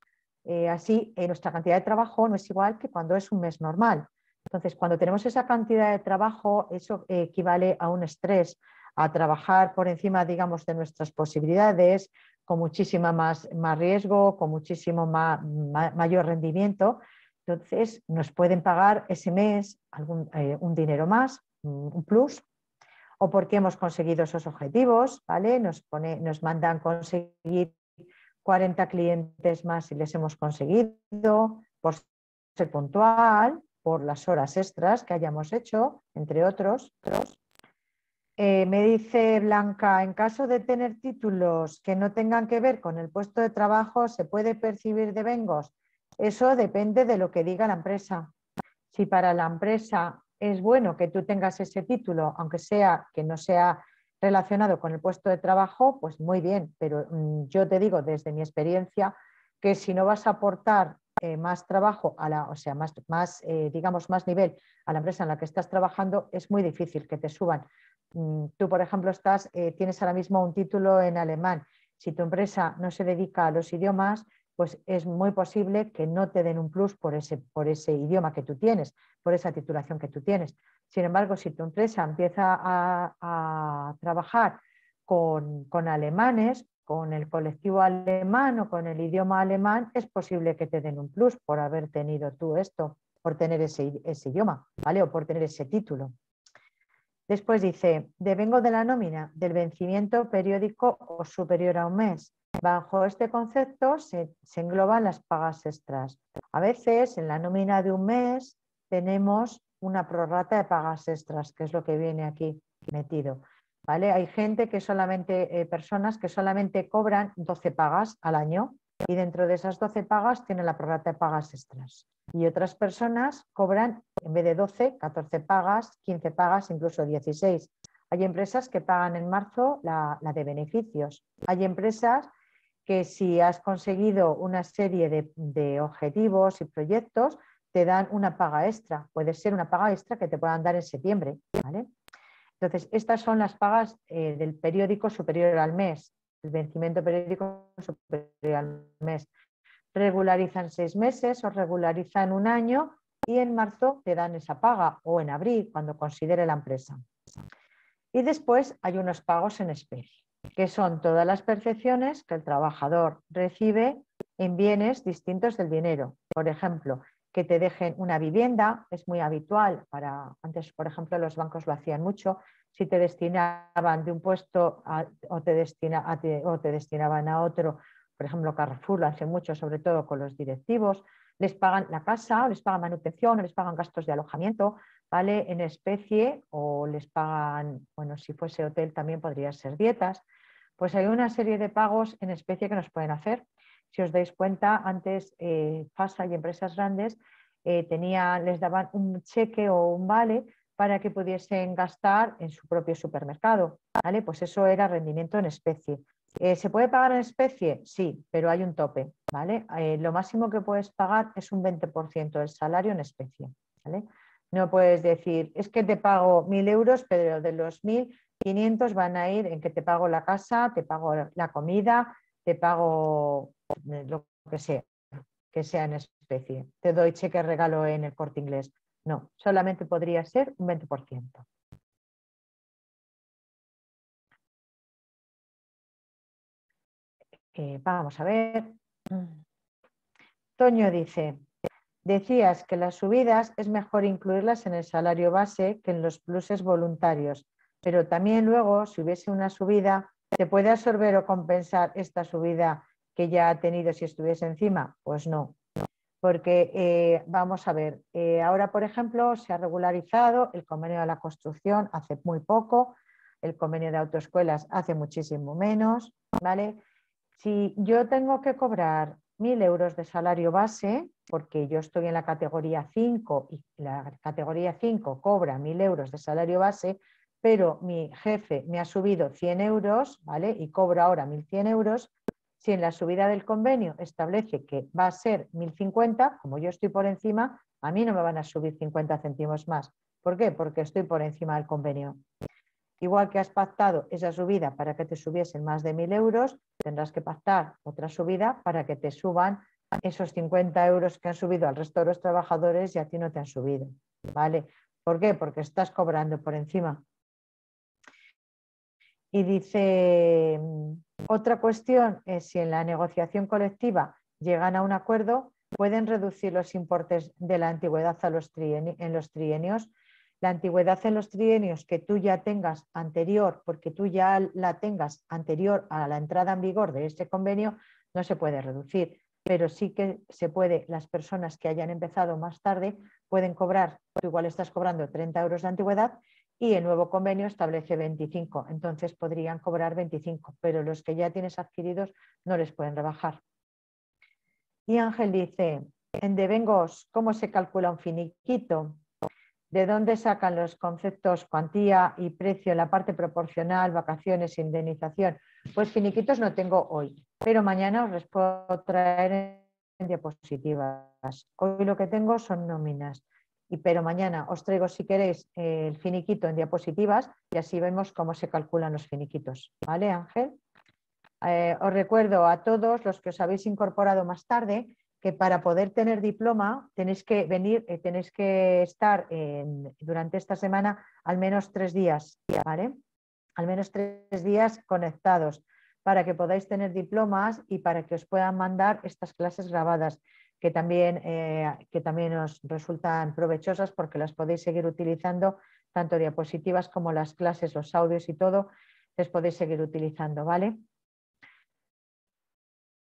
así nuestra cantidad de trabajo no es igual que cuando es un mes normal. Entonces, cuando tenemos esa cantidad de trabajo, eso equivale a un estrés, a trabajar por encima, digamos, de nuestras posibilidades, con muchísima más riesgo, con muchísimo mayor rendimiento. Entonces nos pueden pagar ese mes un dinero más, un plus, o porque hemos conseguido esos objetivos, ¿vale? Nos mandan conseguir 40 clientes más si les hemos conseguido, por ser puntual, por las horas extras que hayamos hecho, entre otros. Me dice Blanca, en caso de tener títulos que no tengan que ver con el puesto de trabajo, ¿se puede percibir devengos? Eso depende de lo que diga la empresa. Si para la empresa es bueno que tú tengas ese título, aunque sea que no sea relacionado con el puesto de trabajo, pues muy bien, pero yo te digo desde mi experiencia que si no vas a aportar más trabajo, o sea, digamos, más nivel a la empresa en la que estás trabajando, es muy difícil que te suban. Tú, por ejemplo, tienes ahora mismo un título en alemán. Si tu empresa no se dedica a los idiomas, pues es muy posible que no te den un plus por ese idioma que tú tienes, por esa titulación que tú tienes. Sin embargo, si tu empresa empieza a trabajar con alemanes, con el colectivo alemán o con el idioma alemán, es posible que te den un plus por haber tenido tú esto, por tener ese idioma, ¿vale? O por tener ese título. Después dice, devengo de la nómina del vencimiento periódico o superior a un mes. Bajo este concepto se engloban las pagas extras. A veces en la nómina de un mes tenemos una prorrata de pagas extras, que es lo que viene aquí metido. ¿Vale? Hay gente que personas que solamente cobran 12 pagas al año y dentro de esas 12 pagas tienen la prorrata de pagas extras. Y otras personas cobran, en vez de 12, 14 pagas, 15 pagas, incluso 16. Hay empresas que pagan en marzo la de beneficios. Hay empresas que si has conseguido una serie de objetivos y proyectos, te dan una paga extra. Puede ser una paga extra que te puedan dar en septiembre, ¿vale? Entonces, estas son las pagas del periódico superior al mes, el vencimiento periódico superior al mes. Regularizan 6 meses o regularizan un año y en marzo te dan esa paga o en abril, cuando considere la empresa. Y después hay unos pagos en especie, que son todas las percepciones que el trabajador recibe en bienes distintos del dinero. Por ejemplo, que te dejen una vivienda, es muy habitual. Antes, por ejemplo, los bancos lo hacían mucho. Si te destinaban de un puesto o te destinaban a otro, por ejemplo, Carrefour lo hace mucho, sobre todo con los directivos, les pagan la casa, o les pagan manutención, o les pagan gastos de alojamiento, ¿vale? En especie, o les pagan, bueno, si fuese hotel también podría ser dietas. Pues hay una serie de pagos en especie que nos pueden hacer. Si os dais cuenta, antes FASA y empresas grandes les daban un cheque o un vale para que pudiesen gastar en su propio supermercado, ¿vale? Pues eso era rendimiento en especie. ¿Se puede pagar en especie? Sí, pero hay un tope, ¿vale? Lo máximo que puedes pagar es un 20% del salario en especie, ¿vale? No puedes decir, es que te pago 1.000 euros, pero de los 1.500 van a ir en que te pago la casa, te pago la comida, te pago lo que sea en especie. Te doy cheque regalo en el Corte Inglés. No, solamente podría ser un 20%. Vamos a ver. Toño dice, decías que las subidas es mejor incluirlas en el salario base que en los pluses voluntarios, pero también luego, si hubiese una subida, ¿te puede absorber o compensar esta subida que ya ha tenido si estuviese encima? Pues no, porque vamos a ver, ahora por ejemplo se ha regularizado el convenio de la construcción hace muy poco, el convenio de autoescuelas hace muchísimo menos, ¿vale? Si yo tengo que cobrar 1.000 euros de salario base, porque yo estoy en la categoría 5 y la categoría 5 cobra 1.000 euros de salario base, pero mi jefe me ha subido 100 euros, ¿vale? Y cobro ahora 1.100 euros. Si en la subida del convenio establece que va a ser 1.050, como yo estoy por encima, a mí no me van a subir 50 céntimos más. ¿Por qué? Porque estoy por encima del convenio. Igual que has pactado esa subida para que te subiesen más de 1.000 euros, tendrás que pactar otra subida para que te suban esos 50 euros que han subido al resto de los trabajadores y a ti no te han subido, ¿vale? ¿Por qué? Porque estás cobrando por encima. Y dice, otra cuestión es si en la negociación colectiva llegan a un acuerdo, pueden reducir los importes de la antigüedad en los trienios. La antigüedad en los trienios que tú ya tengas anterior, porque tú ya la tengas anterior a la entrada en vigor de este convenio, no se puede reducir, pero sí que se puede, las personas que hayan empezado más tarde pueden cobrar, tú igual estás cobrando 30 euros de antigüedad y el nuevo convenio establece 25, entonces podrían cobrar 25, pero los que ya tienes adquiridos no les pueden rebajar. Y Ángel dice, en devengos, ¿cómo se calcula un finiquito? ¿De dónde sacan los conceptos cuantía y precio en la parte proporcional, vacaciones, indemnización? Pues finiquitos no tengo hoy, pero mañana os los puedo traer en diapositivas. Hoy lo que tengo son nóminas, pero mañana os traigo, si queréis, el finiquito en diapositivas y así vemos cómo se calculan los finiquitos. ¿Vale, Ángel? Os recuerdo a todos los que os habéis incorporado más tarde que para poder tener diploma tenéis que venir, tenéis que estar durante esta semana al menos 3 días, ¿vale? Al menos 3 días conectados para que podáis tener diplomas y para que os puedan mandar estas clases grabadas que también os resultan provechosas porque las podéis seguir utilizando, tanto diapositivas como las clases, los audios y todo, les podéis seguir utilizando, ¿vale?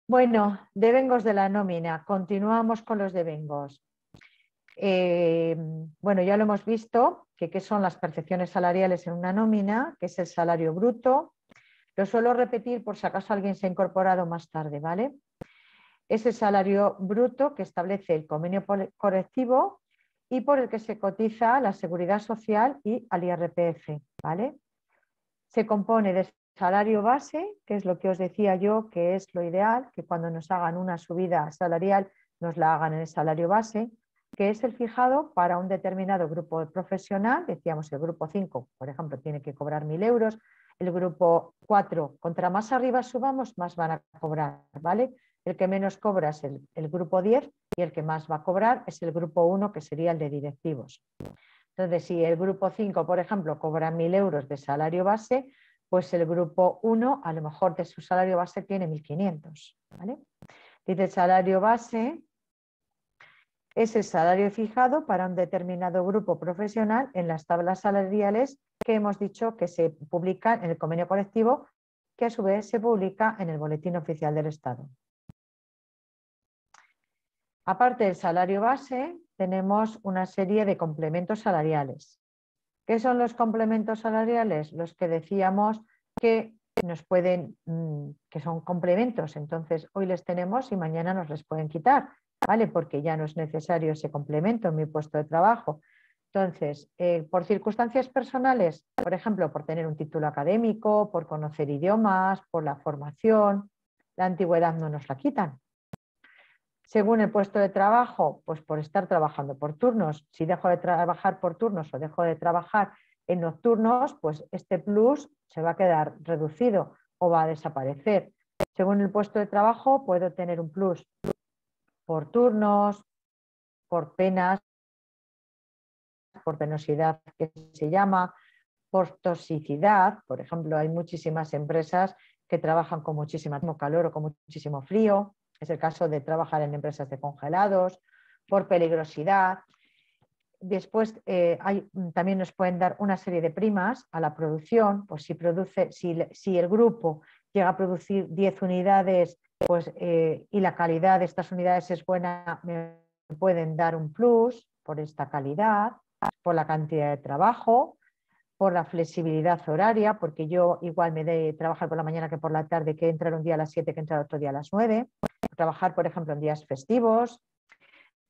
Bueno, devengos de la nómina. Continuamos con los devengos. Bueno, ya lo hemos visto, que qué son las percepciones salariales en una nómina, que es el salario bruto. Lo suelo repetir por si acaso alguien se ha incorporado más tarde, ¿vale? Es el salario bruto que establece el convenio colectivo y por el que se cotiza a la Seguridad Social y al IRPF, ¿vale? Se compone de salario base, que es lo que os decía yo, que es lo ideal, que cuando nos hagan una subida salarial nos la hagan en el salario base, que es el fijado para un determinado grupo profesional. Decíamos el grupo 5, por ejemplo, tiene que cobrar 1.000 euros, el grupo 4, contra más arriba subamos, más van a cobrar, ¿vale? El que menos cobra es el grupo 10 y el que más va a cobrar es el grupo 1, que sería el de directivos. Entonces, si el grupo 5, por ejemplo, cobra 1.000 euros de salario base, pues el grupo 1 a lo mejor de su salario base tiene 1.500. ¿Vale? Dice, el salario base es el salario fijado para un determinado grupo profesional en las tablas salariales que hemos dicho que se publican en el convenio colectivo, que a su vez se publica en el Boletín Oficial del Estado. Aparte del salario base, tenemos una serie de complementos salariales. ¿Qué son los complementos salariales? Los que decíamos que nos pueden, que son complementos, entonces hoy les tenemos y mañana nos les pueden quitar, ¿vale? Porque ya no es necesario ese complemento en mi puesto de trabajo. Entonces, por circunstancias personales, por ejemplo, por tener un título académico, por conocer idiomas, por la formación, la antigüedad no nos la quitan. Según el puesto de trabajo, pues por estar trabajando por turnos. Si dejo de trabajar por turnos o dejo de trabajar en nocturnos, pues este plus se va a quedar reducido o va a desaparecer. Según el puesto de trabajo, puedo tener un plus por turnos, por penas, por penosidad que se llama, por toxicidad. Por ejemplo, hay muchísimas empresas que trabajan con muchísimo calor o con muchísimo frío. Es el caso de trabajar en empresas de congelados, por peligrosidad. Después también nos pueden dar una serie de primas a la producción, pues si el grupo llega a producir 10 unidades pues, y la calidad de estas unidades es buena, me pueden dar un plus por esta calidad, por la cantidad de trabajo, por la flexibilidad horaria, porque yo igual me de trabajar por la mañana que por la tarde, que entrar un día a las 7, que entrar otro día a las 9, trabajar, por ejemplo, en días festivos.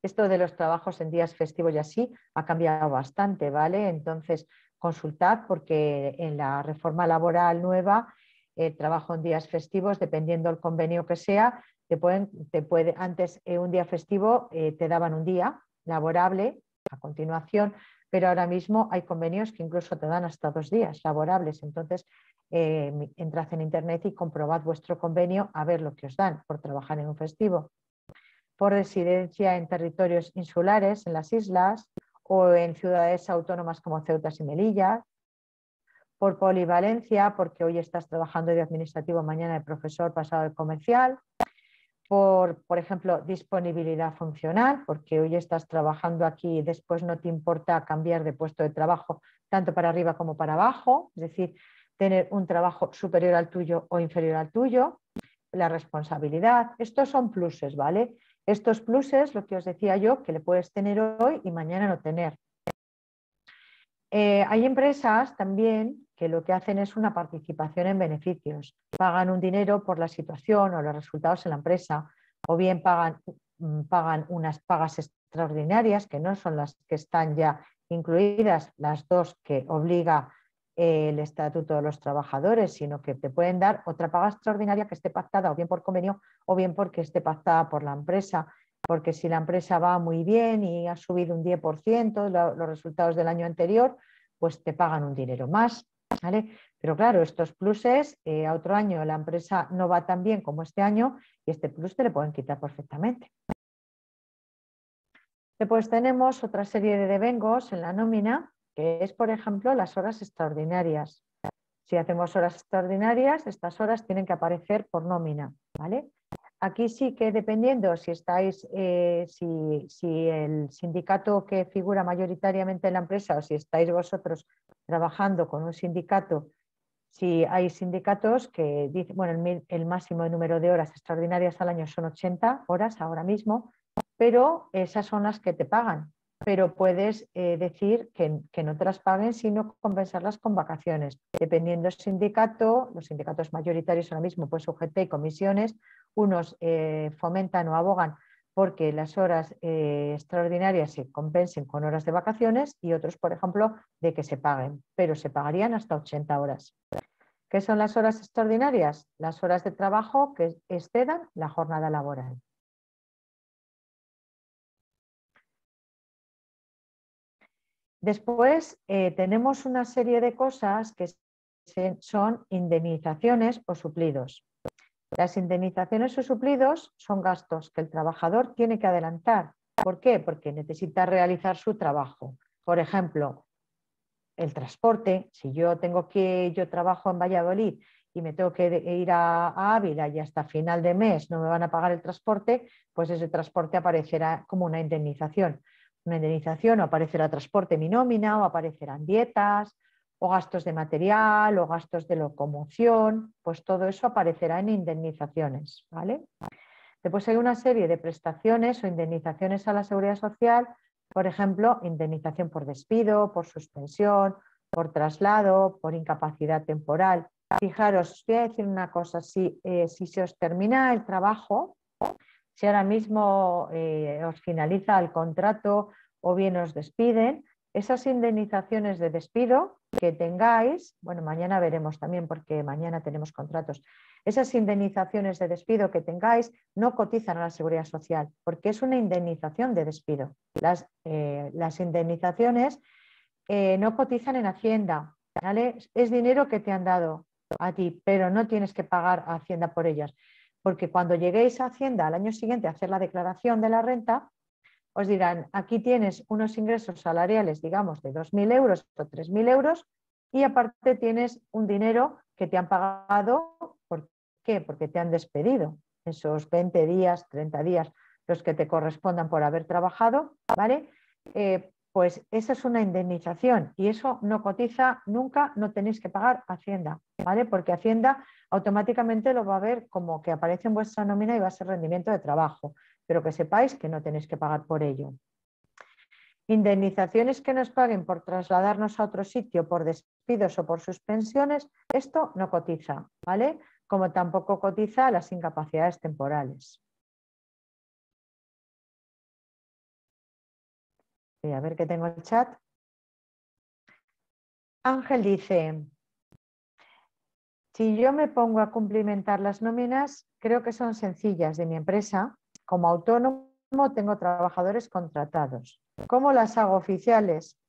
Esto de los trabajos en días festivos y así ha cambiado bastante, ¿vale? Entonces, consultad porque en la reforma laboral nueva, el trabajo en días festivos, dependiendo del convenio que sea, antes un día festivo te daban un día laborable a continuación, pero ahora mismo hay convenios que incluso te dan hasta 2 días laborables. Entonces, entrad en internet y comprobad vuestro convenio a ver lo que os dan por trabajar en un festivo. Por residencia en territorios insulares, en las islas, o en ciudades autónomas como Ceuta y Melilla. Por polivalencia, porque hoy estás trabajando de administrativo, mañana de profesor, pasado de comercial. por ejemplo, disponibilidad funcional, porque hoy estás trabajando aquí y después no te importa cambiar de puesto de trabajo tanto para arriba como para abajo, es decir, tener un trabajo superior al tuyo o inferior al tuyo, la responsabilidad, estos son pluses, ¿vale? Estos pluses, lo que os decía yo, que le puedes tener hoy y mañana no tener. Hay empresas también que lo que hacen es una participación en beneficios. Pagan un dinero por la situación o los resultados en la empresa, o bien pagan unas pagas extraordinarias, que no son las que están ya incluidas, las dos que obliga el Estatuto de los Trabajadores, sino que te pueden dar otra paga extraordinaria que esté pactada o bien por convenio o bien porque esté pactada por la empresa. Porque si la empresa va muy bien y ha subido un 10% los resultados del año anterior, pues te pagan un dinero más, ¿vale? Pero claro, estos pluses, a otro año la empresa no va tan bien como este año y este plus te lo pueden quitar perfectamente. Después tenemos otra serie de devengos en la nómina, que es, por ejemplo, las horas extraordinarias. Si hacemos horas extraordinarias, estas horas tienen que aparecer por nómina, ¿vale? Aquí sí que dependiendo si estáis, si el sindicato que figura mayoritariamente en la empresa o si estáis vosotros trabajando con un sindicato, si hay sindicatos que dicen, bueno, el máximo número de horas extraordinarias al año son 80 horas ahora mismo, pero esas son las que te pagan. Pero puedes decir que no te las paguen, sino compensarlas con vacaciones. Dependiendo del sindicato, los sindicatos mayoritarios ahora mismo, pues UGT y comisiones, unos fomentan o abogan porque las horas extraordinarias se compensen con horas de vacaciones y otros, por ejemplo, de que se paguen, pero se pagarían hasta 80 horas. ¿Qué son las horas extraordinarias? Las horas de trabajo que excedan la jornada laboral. Después tenemos una serie de cosas que son indemnizaciones o suplidos. Las indemnizaciones o suplidos son gastos que el trabajador tiene que adelantar. ¿Por qué? Porque necesita realizar su trabajo. Por ejemplo, el transporte. Si yo trabajo en Valladolid y me tengo que ir a Ávila y hasta final de mes no me van a pagar el transporte, pues ese transporte aparecerá como una indemnización. Una indemnización o aparecerá transporte en mi nómina o aparecerán dietas o gastos de material o gastos de locomoción, pues todo eso aparecerá en indemnizaciones, ¿vale? Después hay una serie de prestaciones o indemnizaciones a la seguridad social, por ejemplo, indemnización por despido, por suspensión, por traslado, por incapacidad temporal. Fijaros, os voy a decir una cosa, si se os termina el trabajo, si ahora mismo os finaliza el contrato o bien os despiden, esas indemnizaciones de despido que tengáis, bueno, mañana veremos también porque mañana tenemos contratos, esas indemnizaciones de despido que tengáis no cotizan a la seguridad social porque es una indemnización de despido. Las indemnizaciones no cotizan en Hacienda, ¿vale? Es dinero que te han dado a ti, pero no tienes que pagar a Hacienda por ellas, porque cuando lleguéis a Hacienda al año siguiente a hacer la declaración de la renta, os dirán, aquí tienes unos ingresos salariales, digamos, de 2.000 euros o 3.000 euros y aparte tienes un dinero que te han pagado. ¿Por qué? Porque te han despedido esos 20 días, 30 días, los que te correspondan por haber trabajado, ¿vale? Pues esa es una indemnización y eso no cotiza nunca, no tenéis que pagar Hacienda, ¿vale? Porque Hacienda automáticamente lo va a ver como que aparece en vuestra nómina y va a ser rendimiento de trabajo, pero que sepáis que no tenéis que pagar por ello. Indemnizaciones que nos paguen por trasladarnos a otro sitio, por despidos o por suspensiones, esto no cotiza, ¿vale? Como tampoco cotiza las incapacidades temporales. Voy a ver que tengo el chat. Ángel dice, si yo me pongo a cumplimentar las nóminas, creo que son sencillas de mi empresa. Como autónomo tengo trabajadores contratados. ¿Cómo las hago oficiales?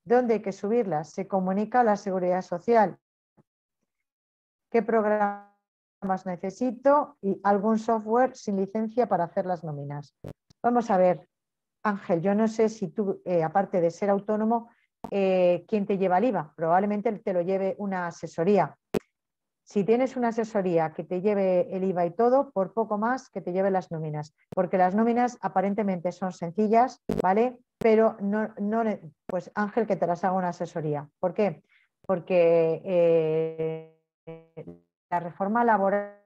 ¿Dónde hay que subirlas? ¿Se comunica a la Seguridad Social? ¿Qué programas necesito? Y algún software sin licencia para hacer las nóminas. Vamos a ver, Ángel, yo no sé si tú, aparte de ser autónomo, ¿quién te lleva el IVA? Probablemente te lo lleve una asesoría. Si tienes una asesoría que te lleve el IVA y todo, por poco más que te lleve las nóminas, porque las nóminas aparentemente son sencillas, ¿vale? Pero pues Ángel, que te las haga una asesoría. ¿Por qué? Porque la reforma laboral,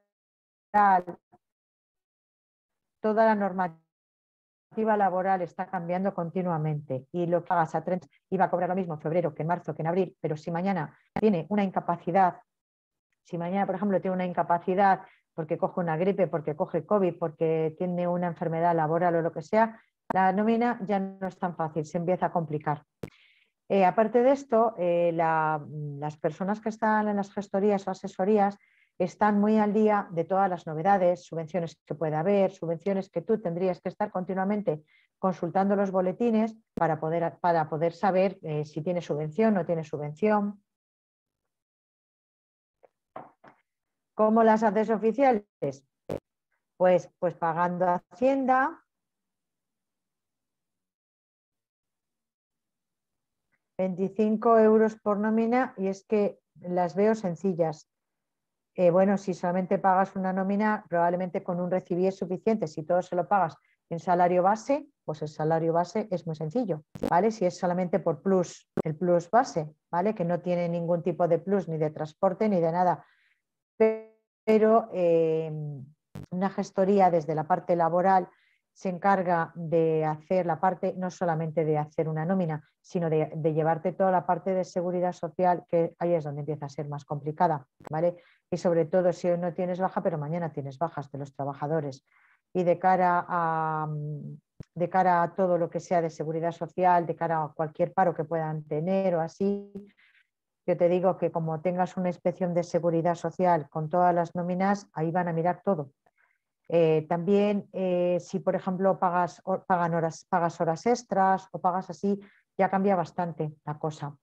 toda la normativa laboral está cambiando continuamente y lo que hagas a 30 iba a cobrar lo mismo en febrero que en marzo que en abril, pero si mañana tiene una incapacidad, si mañana, por ejemplo, tiene una incapacidad porque coge una gripe, porque coge COVID, porque tiene una enfermedad laboral o lo que sea, la nómina ya no es tan fácil, se empieza a complicar. Aparte de esto, las personas que están en las gestorías o asesorías están muy al día de todas las novedades, subvenciones que pueda haber, subvenciones que tú tendrías que estar continuamente consultando los boletines para poder saber si tiene subvención o no tiene subvención. ¿Cómo las haces oficiales? Pues pagando a Hacienda, 25 euros por nómina, y es que las veo sencillas. Bueno, si solamente pagas una nómina, probablemente con un recibí es suficiente. Si todo se lo pagas en salario base, pues el salario base es muy sencillo, ¿vale? Si es solamente por plus, el plus base, ¿vale? Que no tiene ningún tipo de plus ni de transporte ni de nada. Pero una gestoría desde la parte laboral se encarga de hacer la parte, no solamente de hacer una nómina, sino de llevarte toda la parte de seguridad social, que ahí es donde empieza a ser más complicada, ¿vale? Y sobre todo si hoy no tienes baja, pero mañana tienes bajas de los trabajadores. Y de cara a todo lo que sea de seguridad social, de cara a cualquier paro que puedan tener o así, yo te digo que como tengas una inspección de seguridad social con todas las nóminas, ahí van a mirar todo. También, si por ejemplo pagas horas extras o pagas así, ya cambia bastante la cosa.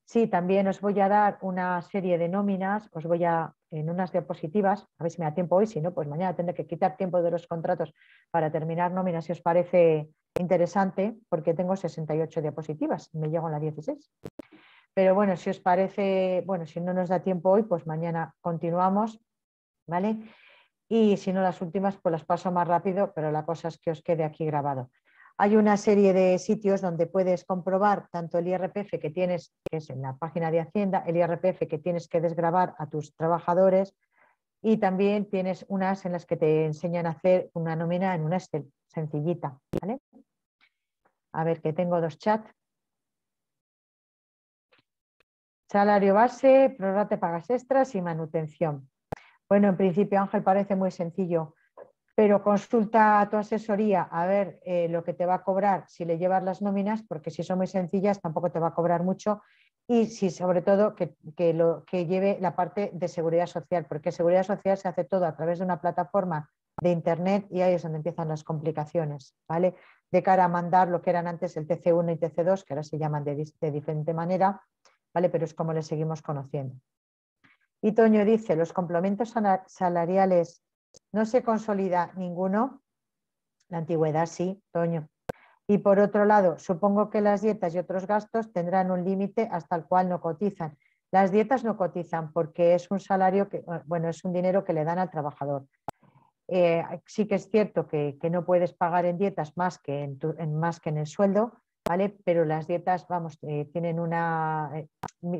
Sí, también os voy a dar una serie de nóminas, os voy a, en unas diapositivas, a ver si me da tiempo hoy, si no, pues mañana tendré que quitar tiempo de los contratos para terminar nóminas, si os parece interesante, porque tengo 68 diapositivas, me llego a la 16. Pero bueno, si os parece, bueno, si no nos da tiempo hoy, pues mañana continuamos, ¿vale? Y si no, las últimas, pues las paso más rápido, pero la cosa es que os quede aquí grabado. Hay una serie de sitios donde puedes comprobar tanto el IRPF que tienes, que es en la página de Hacienda, el IRPF que tienes que desgravar a tus trabajadores, y también tienes unas en las que te enseñan a hacer una nómina en un Excel, sencillita, ¿vale? A ver, que tengo dos chats. Salario base, prorrate pagas extras y manutención. Bueno, en principio, Ángel, parece muy sencillo, pero consulta a tu asesoría a ver lo que te va a cobrar si le llevas las nóminas, porque si son muy sencillas tampoco te va a cobrar mucho, y si sobre todo que lleve la parte de seguridad social, porque seguridad social se hace todo a través de una plataforma de internet y ahí es donde empiezan las complicaciones, ¿vale? De cara a mandar lo que eran antes el TC1 y TC2, que ahora se llaman de diferente manera, ¿vale? Pero es como le seguimos conociendo. Y Toño dice, los complementos salariales no se consolida ninguno. La antigüedad sí, Toño. Y por otro lado, supongo que las dietas y otros gastos tendrán un límite hasta el cual no cotizan. Las dietas no cotizan porque es un salario que, bueno, es un dinero que le dan al trabajador. Sí que es cierto que no puedes pagar en dietas más que en el sueldo, ¿vale? Pero las dietas, vamos, tienen una...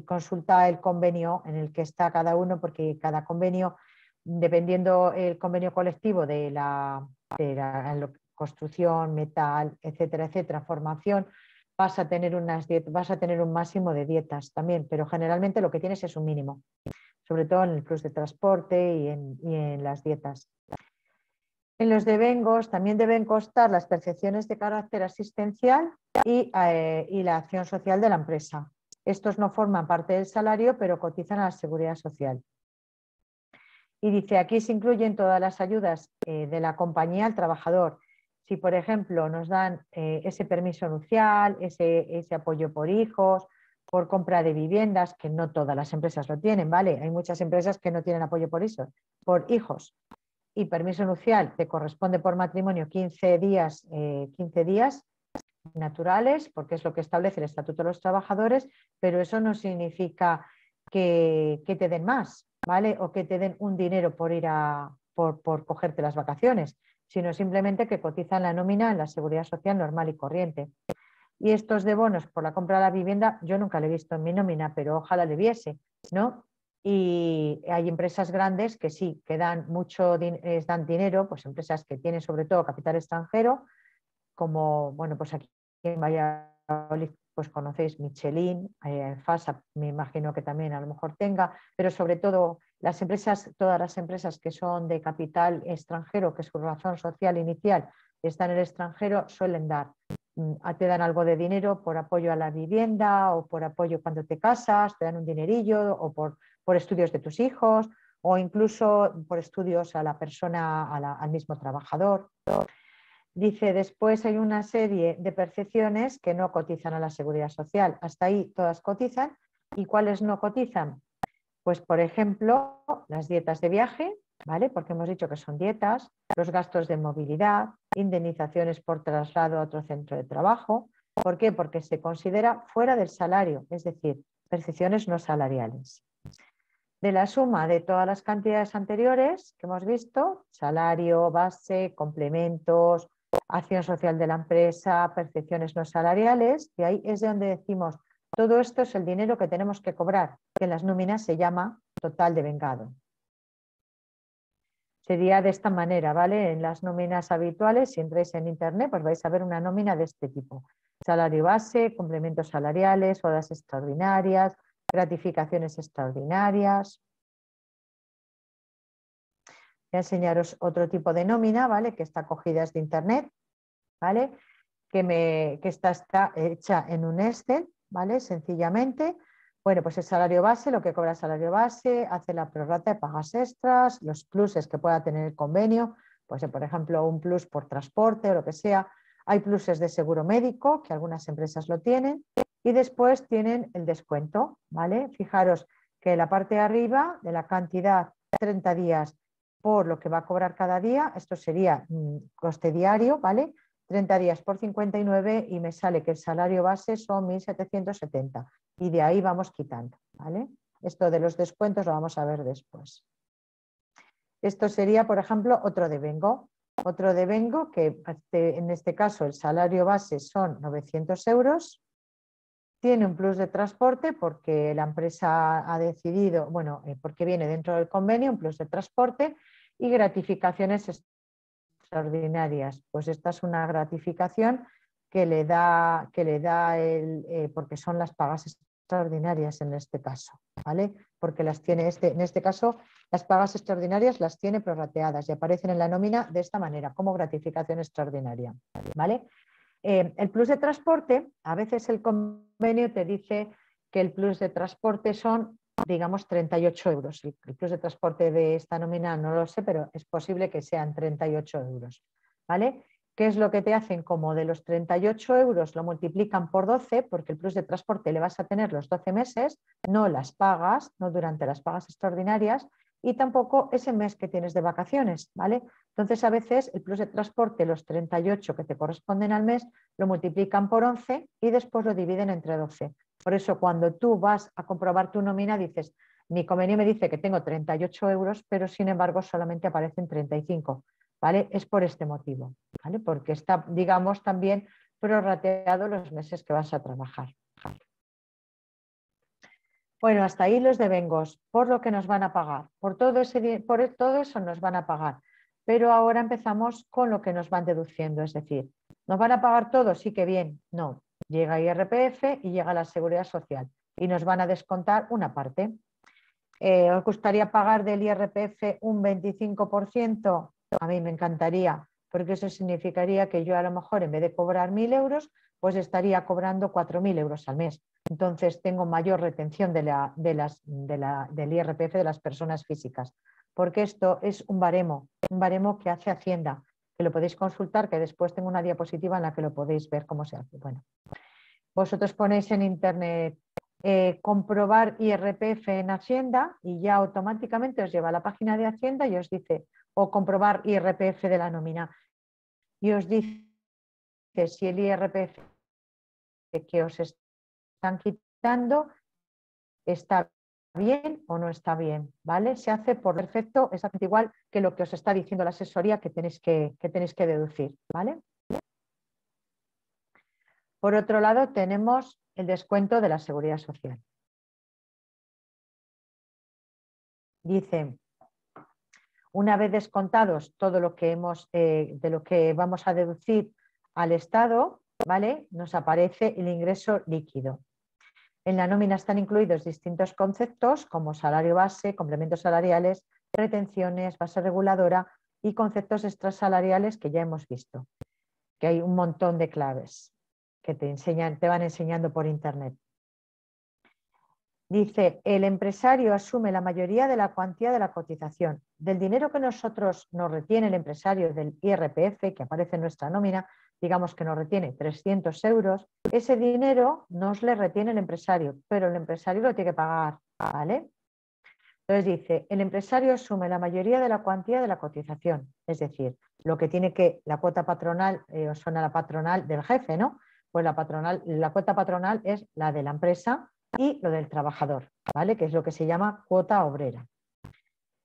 consulta el convenio en el que está cada uno, porque cada convenio, dependiendo el convenio colectivo de la construcción, metal, etcétera, etcétera, formación, vas a tener un máximo de dietas también, pero generalmente lo que tienes es un mínimo, sobre todo en el plus de transporte y en las dietas. En los devengos también deben constar las percepciones de carácter asistencial y la acción social de la empresa. Estos no forman parte del salario, pero cotizan a la seguridad social. Y dice, aquí se incluyen todas las ayudas de la compañía al trabajador. Si, por ejemplo, nos dan ese permiso nupcial, ese apoyo por hijos, por compra de viviendas, que no todas las empresas lo tienen, ¿vale? Hay muchas empresas que no tienen apoyo por hijos. Y permiso nupcial te corresponde por matrimonio 15 días naturales, porque es lo que establece el Estatuto de los Trabajadores, pero eso no significa que te den más. ¿vale? O que te den un dinero por ir por cogerte las vacaciones, sino simplemente que cotizan la nómina en la Seguridad Social normal y corriente. Y estos de bonos por la compra de la vivienda, yo nunca lo he visto en mi nómina, pero ojalá le viese, ¿no? Y hay empresas grandes que sí, que dan dan dinero, pues empresas que tienen sobre todo capital extranjero, como, bueno, pues aquí en Valladolid, pues conocéis Michelin, FASA, me imagino que también a lo mejor tenga, pero sobre todo las empresas, todas las empresas que son de capital extranjero, que su razón social inicial está en el extranjero, suelen dar. Te dan algo de dinero por apoyo a la vivienda o por apoyo cuando te casas, te dan un dinerillo o por estudios de tus hijos o incluso por estudios a la persona, al mismo trabajador. Dice, después hay una serie de percepciones que no cotizan a la seguridad social. Hasta ahí todas cotizan. ¿Y cuáles no cotizan? Pues, por ejemplo, las dietas de viaje, ¿vale? Porque hemos dicho que son dietas, los gastos de movilidad, indemnizaciones por traslado a otro centro de trabajo. ¿Por qué? Porque se considera fuera del salario, es decir, percepciones no salariales. De la suma de todas las cantidades anteriores que hemos visto, salario, base, complementos, acción social de la empresa, percepciones no salariales, y ahí es de donde decimos, todo esto es el dinero que tenemos que cobrar, que en las nóminas se llama total devengado. Sería de esta manera, ¿vale? En las nóminas habituales, si entráis en internet, pues vais a ver una nómina de este tipo. Salario base, complementos salariales, horas extraordinarias, gratificaciones extraordinarias. Voy a enseñaros otro tipo de nómina, ¿vale? Que está cogida de internet, ¿vale? Que está hecha en un Excel, ¿vale? Sencillamente. Bueno, pues el salario base, lo que cobra el salario base, hace la prorrata de pagas extras, los pluses que pueda tener el convenio, pues por ejemplo un plus por transporte o lo que sea. Hay pluses de seguro médico, que algunas empresas lo tienen, y después tienen el descuento, ¿vale? Fijaros que la parte de arriba de la cantidad 30 días por lo que va a cobrar cada día, esto sería coste diario, ¿vale? 30 días por 59 y me sale que el salario base son 1.770 y de ahí vamos quitando, ¿vale? Esto de los descuentos lo vamos a ver después. Esto sería, por ejemplo, otro devengo. Otro devengo que en este caso el salario base son 900 euros. Tiene un plus de transporte porque la empresa ha decidido, bueno, porque viene dentro del convenio, un plus de transporte y gratificaciones extraordinarias. Pues esta es una gratificación que le da porque son las pagas extraordinarias en este caso, ¿vale? Porque las tiene en este caso, las pagas extraordinarias las tiene prorrateadas y aparecen en la nómina de esta manera, como gratificación extraordinaria, ¿vale? El plus de transporte, a veces el convenio te dice que el plus de transporte son, digamos, 38 euros. El plus de transporte de esta nómina no lo sé, pero es posible que sean 38 euros. ¿Vale? ¿Qué es lo que te hacen? Como de los 38 euros lo multiplican por 12, porque el plus de transporte le vas a tener los 12 meses, no las pagas, no durante las pagas extraordinarias, y tampoco ese mes que tienes de vacaciones, ¿vale? Entonces, a veces el plus de transporte, los 38 que te corresponden al mes, lo multiplican por 11 y después lo dividen entre 12. Por eso, cuando tú vas a comprobar tu nómina, dices, mi convenio me dice que tengo 38 euros, pero sin embargo solamente aparecen 35, ¿vale? Es por este motivo, ¿vale? Porque está, digamos, también prorrateado los meses que vas a trabajar. Bueno, hasta ahí los devengos, por lo que nos van a pagar. Por todo eso nos van a pagar. Pero ahora empezamos con lo que nos van deduciendo, es decir, ¿nos van a pagar todo? Sí que bien. No, llega IRPF y llega la Seguridad Social y nos van a descontar una parte. ¿Os gustaría pagar del IRPF un 25%? A mí me encantaría, porque eso significaría que yo a lo mejor en vez de cobrar 1.000 euros, pues estaría cobrando 4.000 euros al mes. Entonces tengo mayor retención del IRPF de las personas físicas, porque esto es un baremo que hace Hacienda, que lo podéis consultar, que después tengo una diapositiva en la que lo podéis ver cómo se hace. Bueno, vosotros ponéis en internet comprobar IRPF en Hacienda y ya automáticamente os lleva a la página de Hacienda y os dice, o comprobar IRPF de la nómina, y os dice si el IRPF que os están quitando está bien o no está bien, ¿vale? Se hace por defecto exactamente igual que lo que os está diciendo la asesoría que tenéis que deducir, ¿vale? Por otro lado, tenemos el descuento de la Seguridad Social. Dice, una vez descontados todo lo que de lo que vamos a deducir al Estado, ¿vale? Nos aparece el ingreso líquido. En la nómina están incluidos distintos conceptos como salario base, complementos salariales, retenciones, base reguladora y conceptos extrasalariales que ya hemos visto, que hay un montón de claves que te van enseñando por internet. Dice, el empresario asume la mayoría de la cuantía de la cotización. Del dinero que nos retiene el empresario del IRPF, que aparece en nuestra nómina, digamos que nos retiene 300 euros, ese dinero nos le retiene el empresario, pero el empresario lo tiene que pagar, ¿vale? Entonces dice, el empresario asume la mayoría de la cuantía de la cotización, es decir, lo que tiene que, la cuota patronal, os suena la patronal del jefe, ¿no? Pues la cuota patronal es la de la empresa y lo del trabajador, ¿vale? Que es lo que se llama cuota obrera.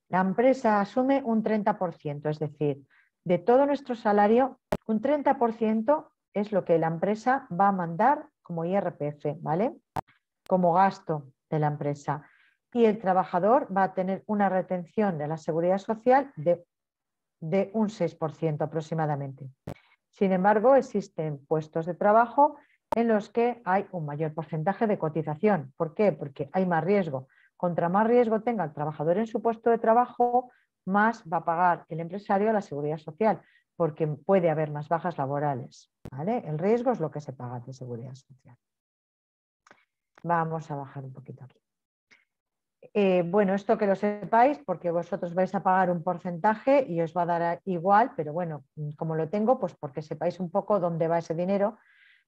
La empresa asume un 30%, es decir, de todo nuestro salario, un 30% es lo que la empresa va a mandar como IRPF, ¿vale? Como gasto de la empresa. Y el trabajador va a tener una retención de la seguridad social de un 6% aproximadamente. Sin embargo, existen puestos de trabajo en los que hay un mayor porcentaje de cotización. ¿Por qué? Porque hay más riesgo. Contra más riesgo tenga el trabajador en su puesto de trabajo, más va a pagar el empresario a la seguridad social, porque puede haber más bajas laborales, ¿vale? El riesgo es lo que se paga de seguridad social. Vamos a bajar un poquito aquí. Bueno, esto que lo sepáis porque vosotros vais a pagar un porcentaje y os va a dar igual, pero bueno, como lo tengo, pues porque sepáis un poco dónde va ese dinero.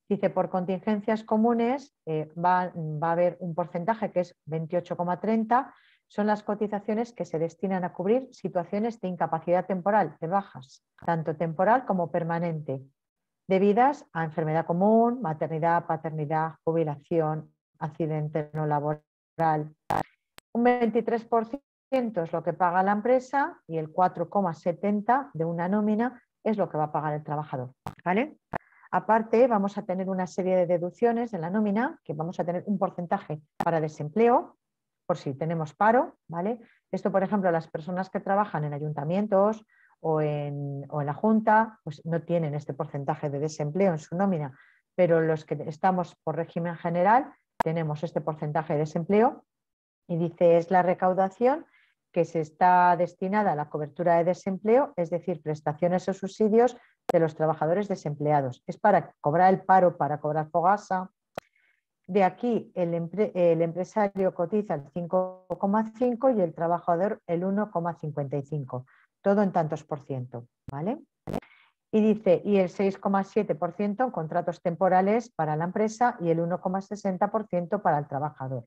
Dice, por contingencias comunes va a haber un porcentaje que es 28,30, son las cotizaciones que se destinan a cubrir situaciones de incapacidad temporal, de bajas, tanto temporal como permanente, debidas a enfermedad común, maternidad, paternidad, jubilación, accidente no laboral. Un 23% es lo que paga la empresa y el 4,70% de una nómina es lo que va a pagar el trabajador, ¿vale? Aparte, vamos a tener una serie de deducciones en la nómina, que vamos a tener un porcentaje para desempleo, por si tenemos paro, ¿vale? Esto, por ejemplo, las personas que trabajan en ayuntamientos o en la Junta, pues no tienen este porcentaje de desempleo en su nómina, pero los que estamos por régimen general tenemos este porcentaje de desempleo. Y dice, es la recaudación que se está destinada a la cobertura de desempleo, es decir, prestaciones o subsidios de los trabajadores desempleados. Es para cobrar el paro, para cobrar fogasa. De aquí el empresario cotiza el 5,5% y el trabajador el 1,55%. Todo en tantos por ciento, ¿vale? Y dice, y el 6,7% en contratos temporales para la empresa y el 1,60% para el trabajador.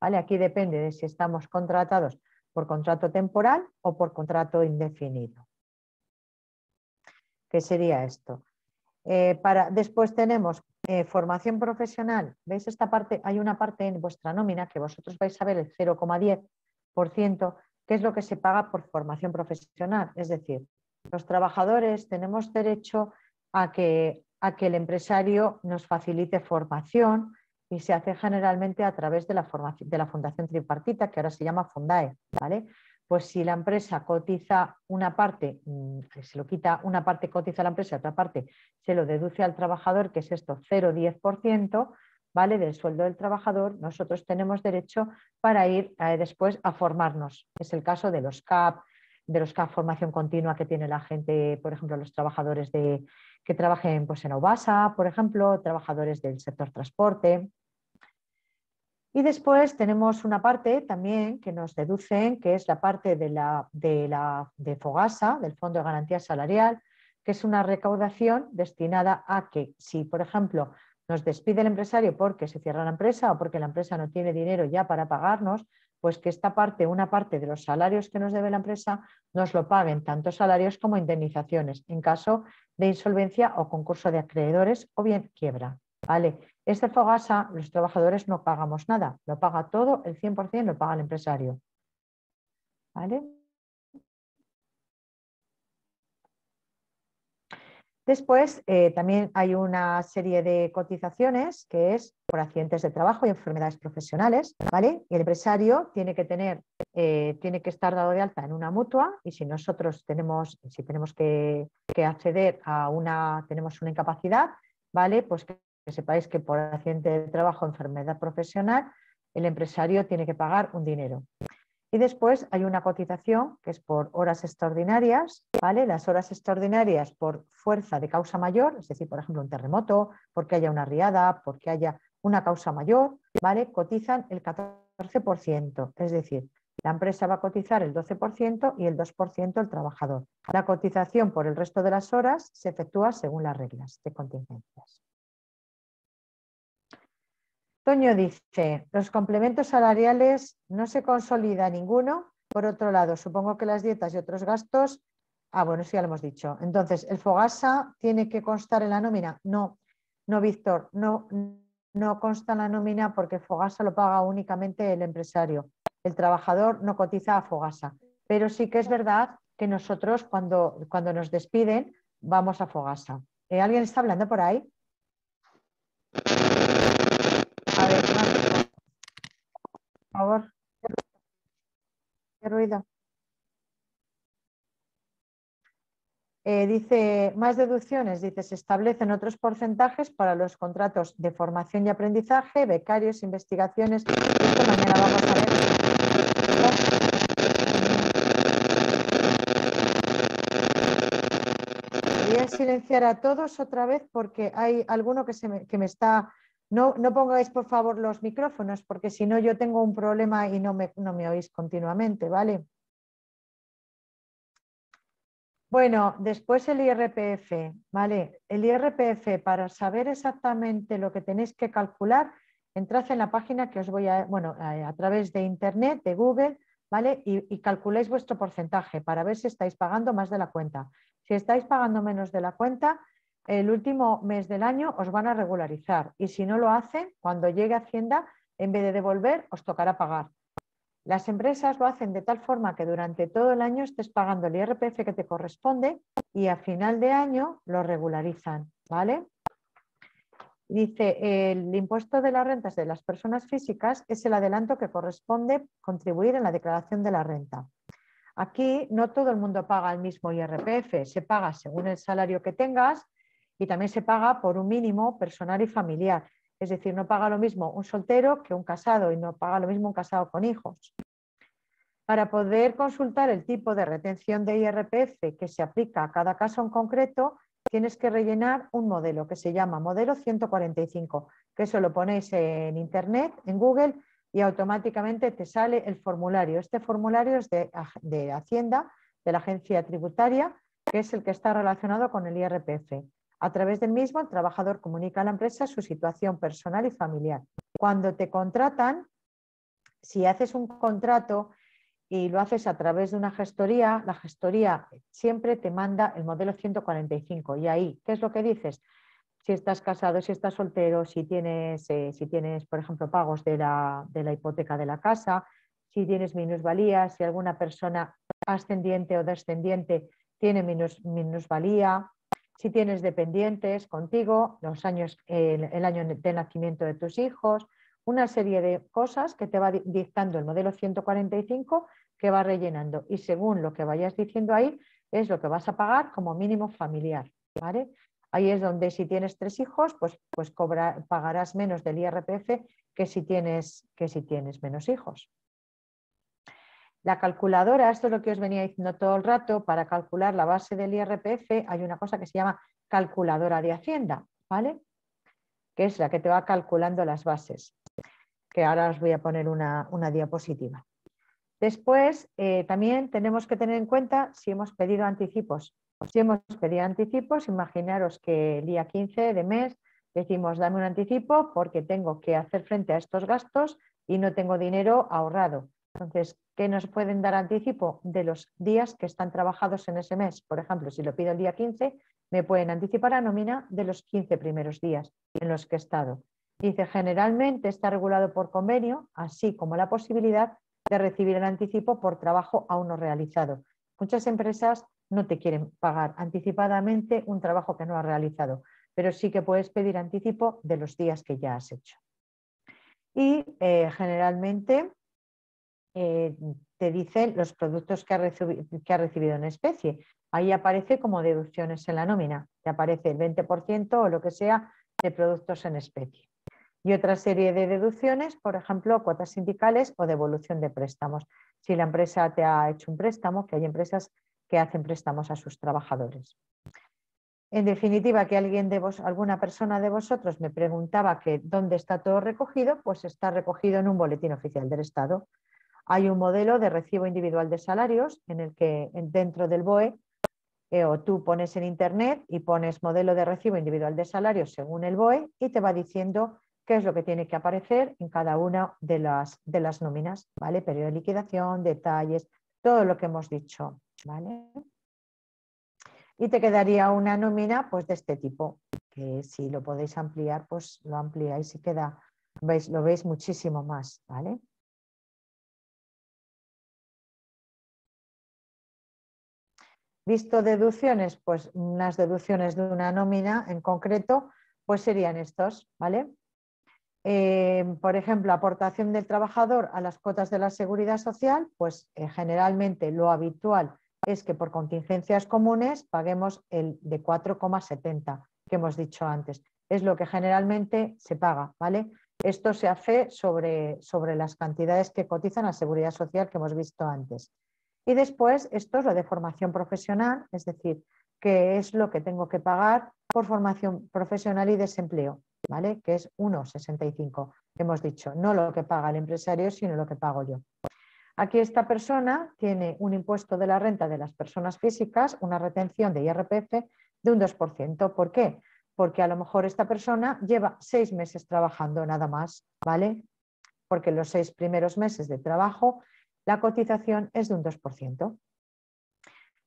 ¿Vale? Aquí depende de si estamos contratados por contrato temporal o por contrato indefinido. ¿Qué sería esto? Después tenemos formación profesional. ¿Veis esta parte? Hay una parte en vuestra nómina que vosotros vais a ver el 0,10%, que es lo que se paga por formación profesional. Es decir, los trabajadores tenemos derecho a que el empresario nos facilite formación, y se hace generalmente a través de la Fundación Tripartita, que ahora se llama Fundae, ¿vale? Pues si la empresa cotiza una parte, se lo quita una parte, cotiza la empresa, otra parte se lo deduce al trabajador, que es esto, 0,10%, ¿vale? Del sueldo del trabajador, nosotros tenemos derecho para ir después a formarnos. Es el caso de los CAP, formación continua que tiene la gente, por ejemplo, los trabajadores que trabajen pues, en Aubasa, por ejemplo, trabajadores del sector transporte. Y después tenemos una parte también que nos deducen, que es la parte de Fogasa, del Fondo de Garantía Salarial, que es una recaudación destinada a que si, por ejemplo, nos despide el empresario porque se cierra la empresa o porque la empresa no tiene dinero ya para pagarnos, pues que esta parte, una parte de los salarios que nos debe la empresa, nos lo paguen tanto salarios como indemnizaciones en caso de insolvencia o concurso de acreedores o bien quiebra. ¿vale? Este Fogasa, los trabajadores no pagamos nada, lo paga todo, el 100% lo paga el empresario, ¿vale? Después, también hay una serie de cotizaciones que es por accidentes de trabajo y enfermedades profesionales, ¿vale? Y el empresario tiene que tiene que estar dado de alta en una mutua y si nosotros tenemos que acceder tenemos una incapacidad, ¿vale? Pues que sepáis que por accidente de trabajo o enfermedad profesional, el empresario tiene que pagar un dinero. Y después hay una cotización que es por horas extraordinarias, ¿vale? Las horas extraordinarias por fuerza de causa mayor, es decir, por ejemplo, un terremoto, porque haya una riada, porque haya una causa mayor, ¿vale? Cotizan el 14%, es decir, la empresa va a cotizar el 12% y el 2% el trabajador. La cotización por el resto de las horas se efectúa según las reglas de contingencias. Toño dice, los complementos salariales no se consolida ninguno. Por otro lado, supongo que las dietas y otros gastos, bueno, sí ya lo hemos dicho. Entonces, ¿el Fogasa tiene que constar en la nómina? No, no, Víctor, no consta en la nómina porque Fogasa lo paga únicamente el empresario. El trabajador no cotiza a Fogasa. Pero sí que es verdad que nosotros cuando nos despiden vamos a Fogasa. ¿Alguien está hablando por ahí? A ver, por favor, qué ruido. Dice, más deducciones, dice, se establecen otros porcentajes para los contratos de formación y aprendizaje, becarios, investigaciones. Esto mañana vamos a ver. Voy a silenciar a todos otra vez porque hay alguno que me está... No pongáis por favor los micrófonos porque si no yo tengo un problema y no me oís continuamente, ¿vale? Bueno, después el IRPF, ¿vale? El IRPF, para saber exactamente lo que tenéis que calcular, entrad en la página que os voy a través de internet, de Google, ¿vale? Y calculéis vuestro porcentaje para ver si estáis pagando más de la cuenta. Si estáis pagando menos de la cuenta, el último mes del año os van a regularizar y si no lo hacen, cuando llegue Hacienda, en vez de devolver, os tocará pagar. Las empresas lo hacen de tal forma que durante todo el año estés pagando el IRPF que te corresponde y a final de año lo regularizan, ¿vale? Dice, el impuesto de las rentas de las personas físicas es el adelanto que corresponde contribuir en la declaración de la renta. Aquí no todo el mundo paga el mismo IRPF, se paga según el salario que tengas y también se paga por un mínimo personal y familiar. Es decir, no paga lo mismo un soltero que un casado y no paga lo mismo un casado con hijos. Para poder consultar el tipo de retención de IRPF que se aplica a cada caso en concreto, tienes que rellenar un modelo que se llama modelo 145, que eso lo ponéis en internet, en Google, y automáticamente te sale el formulario. Este formulario es de Hacienda, de la agencia tributaria, que es el que está relacionado con el IRPF. A través del mismo, el trabajador comunica a la empresa su situación personal y familiar. Cuando te contratan, si haces un contrato y lo haces a través de una gestoría, la gestoría siempre te manda el modelo 145 y ahí, ¿qué es lo que dices? Si estás casado, si estás soltero, si tienes, por ejemplo, pagos de la hipoteca de la casa, si tienes minusvalía, si alguna persona ascendiente o descendiente tiene minusvalía, si tienes dependientes contigo, los años, el año de nacimiento de tus hijos, una serie de cosas que te va dictando el modelo 145 que va rellenando y según lo que vayas diciendo ahí es lo que vas a pagar como mínimo familiar, ¿vale? Ahí es donde si tienes 3 hijos, pues pagarás menos del IRPF que si tienes menos hijos. La calculadora, esto es lo que os venía diciendo todo el rato, para calcular la base del IRPF hay una cosa que se llama calculadora de Hacienda, ¿vale? Que es la que te va calculando las bases, que ahora os voy a poner una diapositiva. Después, también tenemos que tener en cuenta si hemos pedido anticipos. Si hemos pedido anticipos, imaginaros que el día 15 de mes decimos dame un anticipo porque tengo que hacer frente a estos gastos y no tengo dinero ahorrado. Entonces, ¿qué nos pueden dar anticipo? De los días que están trabajados en ese mes. Por ejemplo, si lo pido el día 15, me pueden anticipar la nómina de los 15 primeros días en los que he estado. Dice, generalmente está regulado por convenio, así como la posibilidad de recibir el anticipo por trabajo aún no realizado. Muchas empresas no te quieren pagar anticipadamente un trabajo que no has realizado, pero sí que puedes pedir anticipo de los días que ya has hecho. Y generalmente te dicen los productos que ha recibido en especie. Ahí aparece como deducciones en la nómina, te aparece el 20% o lo que sea de productos en especie. Y otra serie de deducciones, por ejemplo, cuotas sindicales o devolución de préstamos. Si la empresa te ha hecho un préstamo, que hay empresas que hacen préstamos a sus trabajadores. En definitiva, que alguna persona de vosotros me preguntaba que dónde está todo recogido, pues está recogido en un boletín oficial del Estado. Hay un modelo de recibo individual de salarios en el que dentro del BOE o tú pones en internet y pones modelo de recibo individual de salarios según el BOE y te va diciendo qué es lo que tiene que aparecer en cada una de las nóminas, ¿vale? Periodo de liquidación, detalles, todo lo que hemos dicho, ¿vale? Y te quedaría una nómina pues de este tipo, que si lo podéis ampliar, pues lo ampliáis y queda, lo veis muchísimo más, ¿vale? Visto deducciones, pues unas deducciones de una nómina en concreto, pues serían estos, ¿vale? Por ejemplo, aportación del trabajador a las cuotas de la seguridad social, pues generalmente lo habitual es que por contingencias comunes paguemos el de 4,70 que hemos dicho antes. Es lo que generalmente se paga, ¿vale? Esto se hace sobre las cantidades que cotizan a seguridad social que hemos visto antes. Y después, esto es lo de formación profesional, es decir, qué es lo que tengo que pagar por formación profesional y desempleo, ¿vale? Que es 1,65, hemos dicho, no lo que paga el empresario, sino lo que pago yo. Aquí esta persona tiene un impuesto de la renta de las personas físicas, una retención de IRPF de un 2%. ¿Por qué? Porque a lo mejor esta persona lleva 6 meses trabajando nada más, ¿vale? Porque los 6 primeros meses de trabajo la cotización es de un 2%.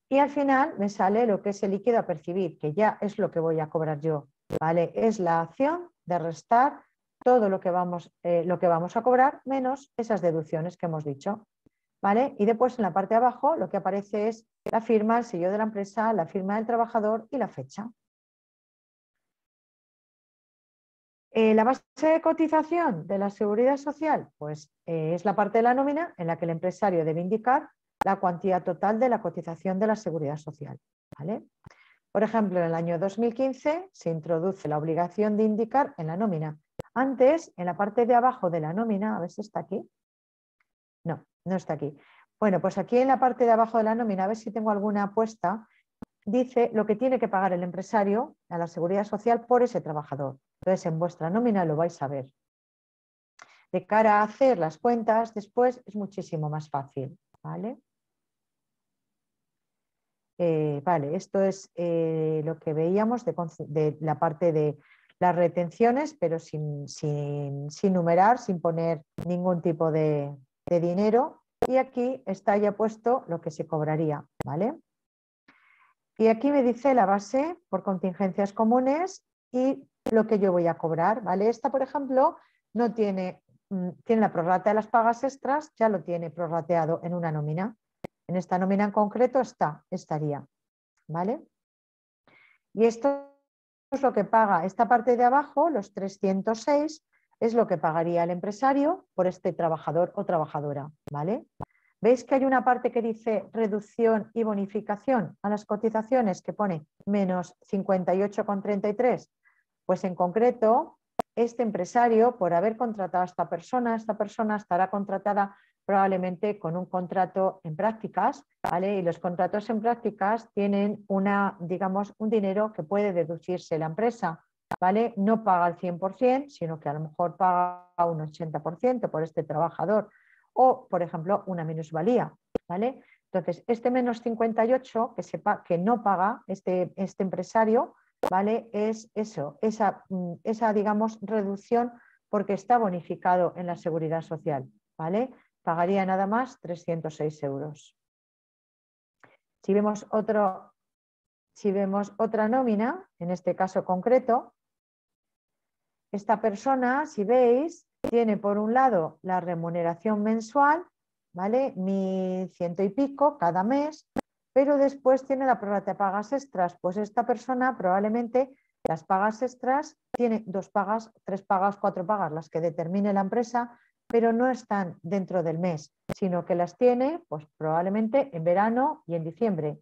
Y al final me sale lo que es el líquido a percibir, que ya es lo que voy a cobrar yo, ¿vale? Es la acción de restar todo lo que vamos a cobrar menos esas deducciones que hemos dicho, ¿vale? Y después en la parte de abajo lo que aparece es la firma, el sello de la empresa, la firma del trabajador y la fecha. La base de cotización de la seguridad social, pues es la parte de la nómina en la que el empresario debe indicar la cuantía total de la cotización de la seguridad social, ¿vale? Por ejemplo, en el año 2015 se introduce la obligación de indicar en la nómina. Antes, en la parte de abajo de la nómina, a ver si está aquí. No, no está aquí. Bueno, pues aquí en la parte de abajo de la nómina, a ver si tengo alguna apuesta, dice lo que tiene que pagar el empresario a la seguridad social por ese trabajador. Entonces, en vuestra nómina lo vais a ver. De cara a hacer las cuentas, después es muchísimo más fácil, ¿vale? Vale, esto es lo que veíamos de la parte de las retenciones, pero sin numerar, sin poner ningún tipo de dinero. Y aquí está ya puesto lo que se cobraría, ¿vale? Y aquí me dice la base por contingencias comunes y lo que yo voy a cobrar, ¿vale? Esta, por ejemplo, no tiene la prorrata de las pagas extras, ya lo tiene prorrateado en una nómina. En esta nómina en concreto estaría, ¿vale? Y esto es lo que paga esta parte de abajo, los 306, es lo que pagaría el empresario por este trabajador o trabajadora, ¿vale? ¿Veis que hay una parte que dice reducción y bonificación a las cotizaciones que pone menos 58,33? Pues en concreto, este empresario, por haber contratado a esta persona estará contratada probablemente con un contrato en prácticas, ¿vale? Y los contratos en prácticas tienen digamos, un dinero que puede deducirse la empresa, ¿vale? No paga el 100%, sino que a lo mejor paga un 80% por este trabajador o, por ejemplo, una minusvalía, ¿vale? Entonces, este menos 58 que no paga este empresario, ¿vale? Es eso, esa, digamos, reducción porque está bonificado en la seguridad social, ¿vale? Pagaría nada más 306 euros. Si vemos si vemos otra nómina, en este caso concreto, esta persona, si veis, tiene por un lado la remuneración mensual, ¿vale? 1.100 y pico cada mes, pero después tiene la prorrata de pagas extras. Pues esta persona probablemente las pagas extras tiene 2 pagas, 3 pagas, 4 pagas, las que determine la empresa, pero no están dentro del mes, sino que las tiene pues probablemente en verano y en diciembre,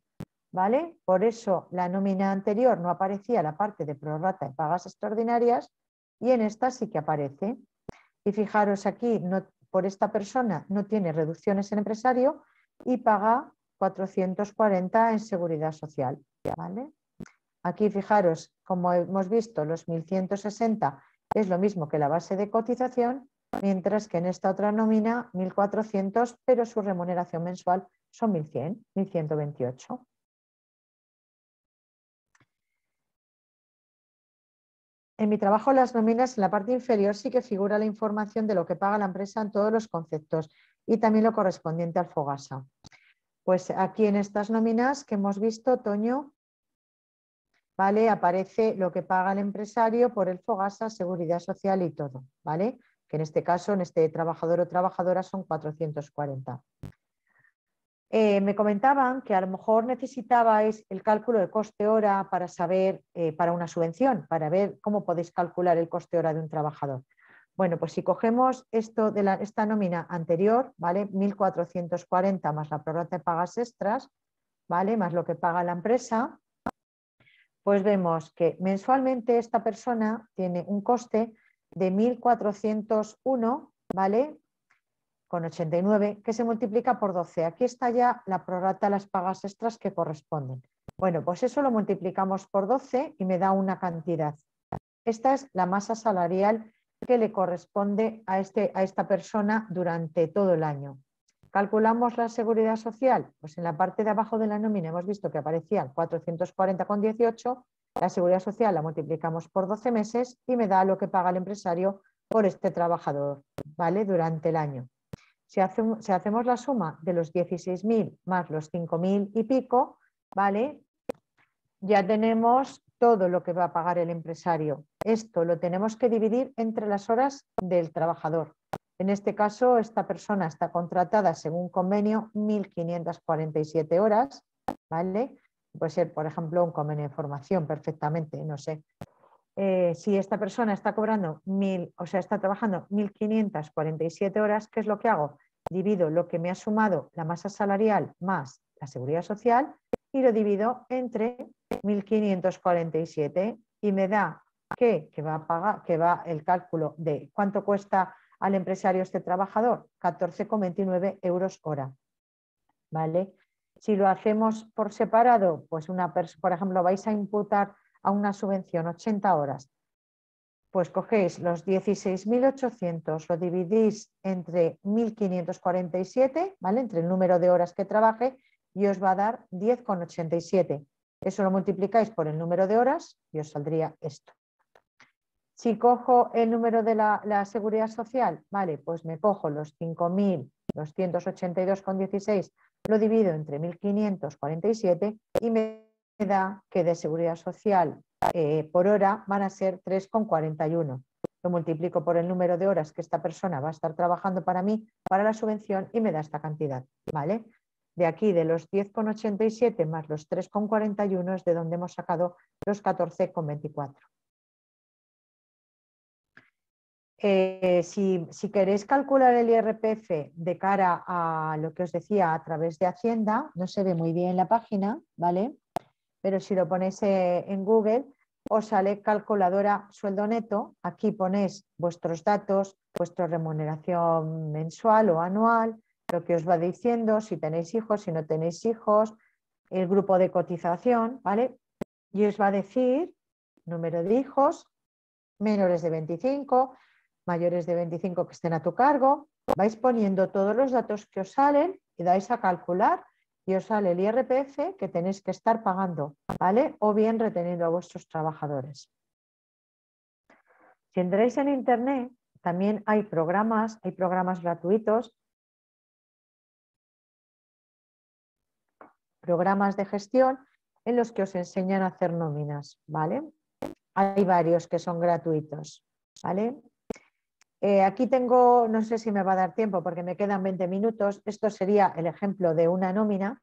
¿vale? Por eso la nómina anterior no aparecía la parte de prorrata de pagas extraordinarias y en esta sí que aparece. Y fijaros aquí, por esta persona no tiene reducciones en empresario y paga 440 en seguridad social, ¿vale? Aquí fijaros, como hemos visto, los 1.160 es lo mismo que la base de cotización, mientras que en esta otra nómina 1.400, pero su remuneración mensual son 1.100, 1.128. En mi trabajo, las nóminas, en la parte inferior sí que figura la información de lo que paga la empresa en todos los conceptos y también lo correspondiente al FOGASA. Pues aquí en estas nóminas que hemos visto, Toño, ¿vale? Aparece lo que paga el empresario por el FOGASA, seguridad social y todo, ¿vale? Que en este caso, en este trabajador o trabajadora son 440. Me comentaban que a lo mejor necesitabais el cálculo de coste hora para saber, para una subvención, para ver cómo podéis calcular el coste hora de un trabajador. Bueno, pues si cogemos esto de esta nómina anterior, ¿vale? 1.440 más la prórroga de pagas extras, ¿vale? Más lo que paga la empresa, pues vemos que mensualmente esta persona tiene un coste de 1.401, ¿vale? Con 89, que se multiplica por 12. Aquí está ya la prorrata de las pagas extras que corresponden. Bueno, pues eso lo multiplicamos por 12 y me da una cantidad. Esta es la masa salarial que le corresponde a esta persona durante todo el año. ¿Calculamos la seguridad social? Pues en la parte de abajo de la nómina hemos visto que aparecía 440,18. La seguridad social la multiplicamos por 12 meses y me da lo que paga el empresario por este trabajador, ¿vale? Durante el año. Si hacemos la suma de los 16.000 más los 5.000 y pico, ¿vale? Ya tenemos todo lo que va a pagar el empresario. Esto lo tenemos que dividir entre las horas del trabajador. En este caso, esta persona está contratada según convenio 1.547 horas, ¿vale? Puede ser, por ejemplo, un convenio de formación perfectamente, no sé. Si esta persona está cobrando está trabajando 1.547 horas, ¿qué es lo que hago? Divido lo que me ha sumado la masa salarial más la seguridad social y lo divido entre 1.547 y me da que va a pagar, que va el cálculo de cuánto cuesta al empresario este trabajador, 14,29 euros hora, ¿vale? Si lo hacemos por separado, pues por ejemplo, vais a imputar a una subvención 80 horas, pues cogéis los 16.800, lo dividís entre 1.547, ¿vale? Entre el número de horas que trabaje y os va a dar 10,87. Eso lo multiplicáis por el número de horas y os saldría esto. Si cojo el número de la seguridad social, vale, pues me cojo los 5.282,16, lo divido entre 1.547 y me da que de seguridad social por hora van a ser 3,41. Lo multiplico por el número de horas que esta persona va a estar trabajando para mí, para la subvención, y me da esta cantidad, ¿vale? De aquí, de los 10,87 más los 3,41 es de donde hemos sacado los 14,24. Si queréis calcular el IRPF de cara a lo que os decía a través de Hacienda, no se ve muy bien la página, ¿vale? Pero si lo ponéis en Google, os sale calculadora sueldo neto. Aquí ponéis vuestros datos, vuestra remuneración mensual o anual, lo que os va diciendo, si tenéis hijos, si no tenéis hijos, el grupo de cotización, ¿vale? Y os va a decir número de hijos, menores de 25, mayores de 25 que estén a tu cargo. Vais poniendo todos los datos que os salen y dais a calcular y os sale el IRPF que tenéis que estar pagando, ¿vale? O bien reteniendo a vuestros trabajadores. Si entráis en internet, también hay programas gratuitos, programas de gestión en los que os enseñan a hacer nóminas, ¿vale? Hay varios que son gratuitos, ¿vale? Aquí tengo, no sé si me va a dar tiempo porque me quedan 20 minutos. Esto sería el ejemplo de una nómina,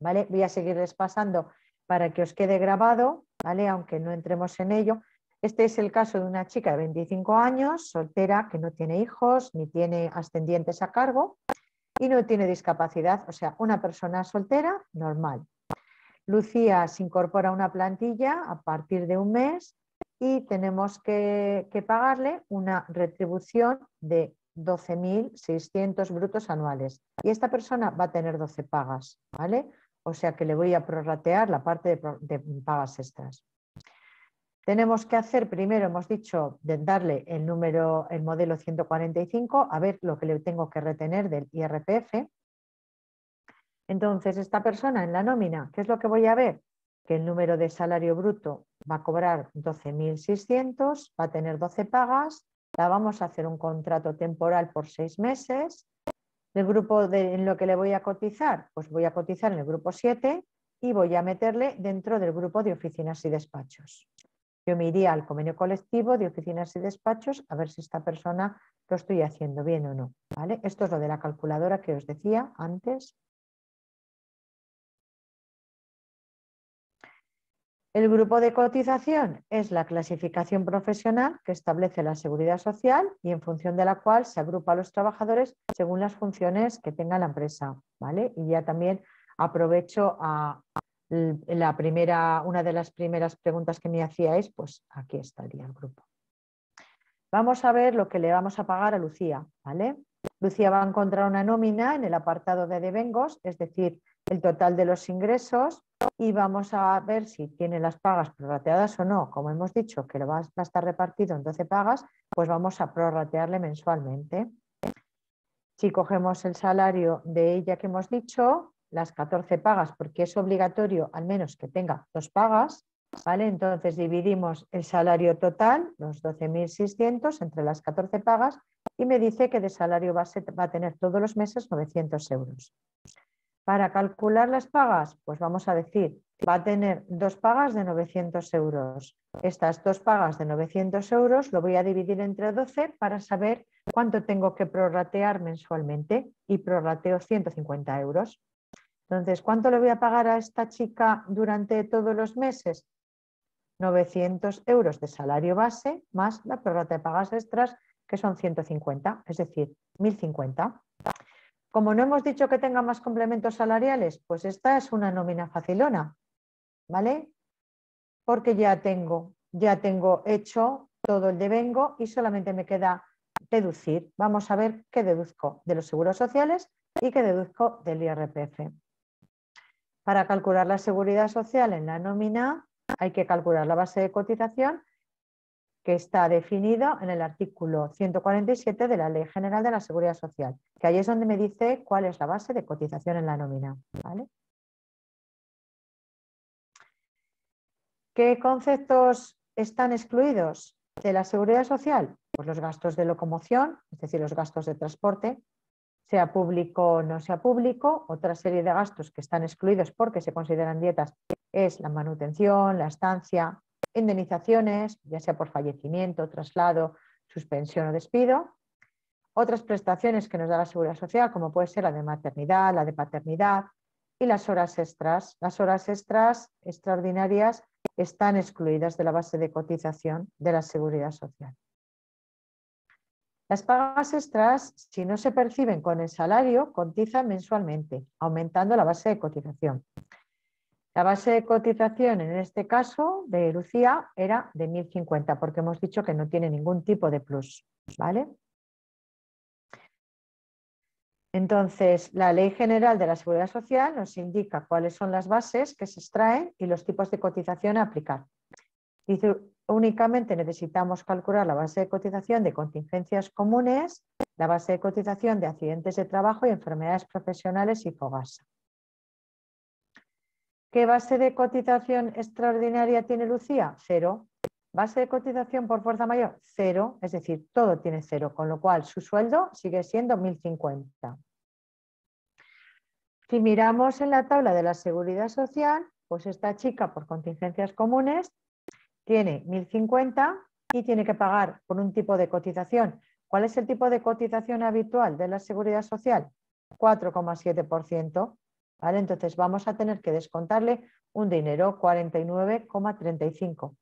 ¿vale? Voy a seguirles pasando para que os quede grabado, ¿vale? Aunque no entremos en ello. Este es el caso de una chica de 25 años, soltera, que no tiene hijos ni tiene ascendientes a cargo y no tiene discapacidad, o sea, una persona soltera normal. Lucía se incorpora a una plantilla a partir de un mes y tenemos que pagarle una retribución de 12.600 brutos anuales. Y esta persona va a tener 12 pagas, ¿vale? O sea que le voy a prorratear la parte de pagas extras. Tenemos que hacer primero, hemos dicho, de darle el modelo 145, a ver lo que le tengo que retener del IRPF. Entonces, esta persona en la nómina, ¿qué es lo que voy a ver? Que el número de salario bruto va a cobrar 12.600, va a tener 12 pagas, la vamos a hacer un contrato temporal por 6 meses. El grupo en lo que le voy a cotizar, pues voy a cotizar en el grupo 7 y voy a meterle dentro del grupo de oficinas y despachos. Yo me iría al convenio colectivo de oficinas y despachos a ver si esta persona lo estoy haciendo bien o no, ¿vale? Esto es lo de la calculadora que os decía antes. El grupo de cotización es la clasificación profesional que establece la Seguridad Social y en función de la cual se agrupa a los trabajadores según las funciones que tenga la empresa, ¿vale? Y ya también aprovecho una de las primeras preguntas que me hacíais, pues aquí estaría el grupo. Vamos a ver lo que le vamos a pagar a Lucía, ¿vale? Lucía va a encontrar una nómina en el apartado de devengos, es decir, el total de los ingresos, y vamos a ver si tiene las pagas prorrateadas o no. Como hemos dicho que va a estar repartido en 12 pagas, pues vamos a prorratearle mensualmente. Si cogemos el salario de ella que hemos dicho, las 14 pagas, porque es obligatorio al menos que tenga 2 pagas, ¿vale? Entonces dividimos el salario total, los 12.600, entre las 14 pagas y me dice que de salario base va a tener todos los meses 900 euros. Para calcular las pagas, pues vamos a decir, va a tener 2 pagas de 900 euros. Estas 2 pagas de 900 euros lo voy a dividir entre 12 para saber cuánto tengo que prorratear mensualmente y prorrateo 150 euros. Entonces, ¿cuánto le voy a pagar a esta chica durante todos los meses? 900 euros de salario base más la prorrata de pagas extras, que son 150, es decir, 1.050. Como no hemos dicho que tenga más complementos salariales, pues esta es una nómina facilona, ¿vale? Porque ya tengo hecho todo el devengo y solamente me queda deducir. Vamos a ver qué deduzco de los seguros sociales y qué deduzco del IRPF. Para calcular la seguridad social en la nómina hay que calcular la base de cotización que está definido en el artículo 147 de la Ley General de la Seguridad Social, que ahí es donde me dice cuál es la base de cotización en la nómina, ¿vale? ¿Qué conceptos están excluidos de la Seguridad Social? Pues los gastos de locomoción, es decir, los gastos de transporte, sea público o no sea público. Otra serie de gastos que están excluidos porque se consideran dietas es la manutención, la estancia, indemnizaciones, ya sea por fallecimiento, traslado, suspensión o despido. Otras prestaciones que nos da la Seguridad Social, como puede ser la de maternidad, la de paternidad y las horas extras. Las horas extras extraordinarias están excluidas de la base de cotización de la Seguridad Social. Las pagas extras, si no se perciben con el salario, cotizan mensualmente, aumentando la base de cotización. La base de cotización en este caso de Lucía era de 1.050 porque hemos dicho que no tiene ningún tipo de plus, ¿vale? Entonces, la Ley General de la Seguridad Social nos indica cuáles son las bases que se extraen y los tipos de cotización a aplicar. Dice, únicamente necesitamos calcular la base de cotización de contingencias comunes, la base de cotización de accidentes de trabajo y enfermedades profesionales y FOGASA. ¿Qué base de cotización extraordinaria tiene Lucía? 0. Base de cotización por fuerza mayor, 0, es decir, todo tiene 0, con lo cual su sueldo sigue siendo 1.050. Si miramos en la tabla de la Seguridad Social, pues esta chica por contingencias comunes tiene 1.050 y tiene que pagar por un tipo de cotización. ¿Cuál es el tipo de cotización habitual de la Seguridad Social? 4,7%. ¿Vale? Entonces vamos a tener que descontarle un dinero, 49,35.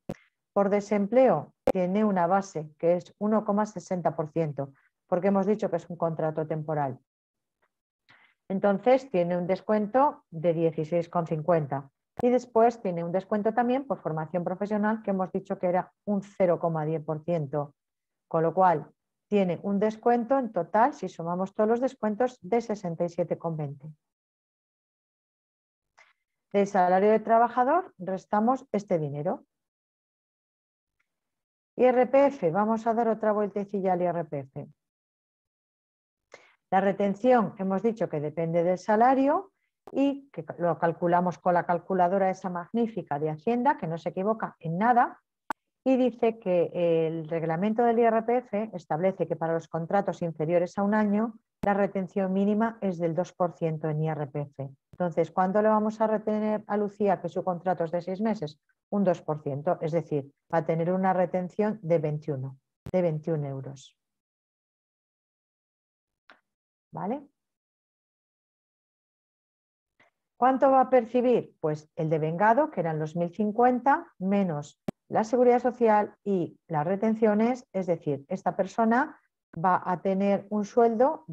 Por desempleo tiene una base que es 1,60%, porque hemos dicho que es un contrato temporal. Entonces tiene un descuento de 16,50 y después tiene un descuento también por formación profesional que hemos dicho que era un 0,10%, con lo cual tiene un descuento en total, si sumamos todos los descuentos, de 67,20. Del salario de trabajador restamos este dinero. IRPF, vamos a dar otra vueltecilla al IRPF. La retención hemos dicho que depende del salario y que lo calculamos con la calculadora esa magnífica de Hacienda, que no se equivoca en nada, y dice que el reglamento del IRPF establece que para los contratos inferiores a un año la retención mínima es del 2% en IRPF. Entonces, ¿cuánto le vamos a retener a Lucía que su contrato es de 6 meses? Un 2%, es decir, va a tener una retención de 21 euros. ¿Vale? ¿Cuánto va a percibir? Pues el devengado, que eran los 1.050, menos la seguridad social y las retenciones, es decir, esta persona va a tener un sueldo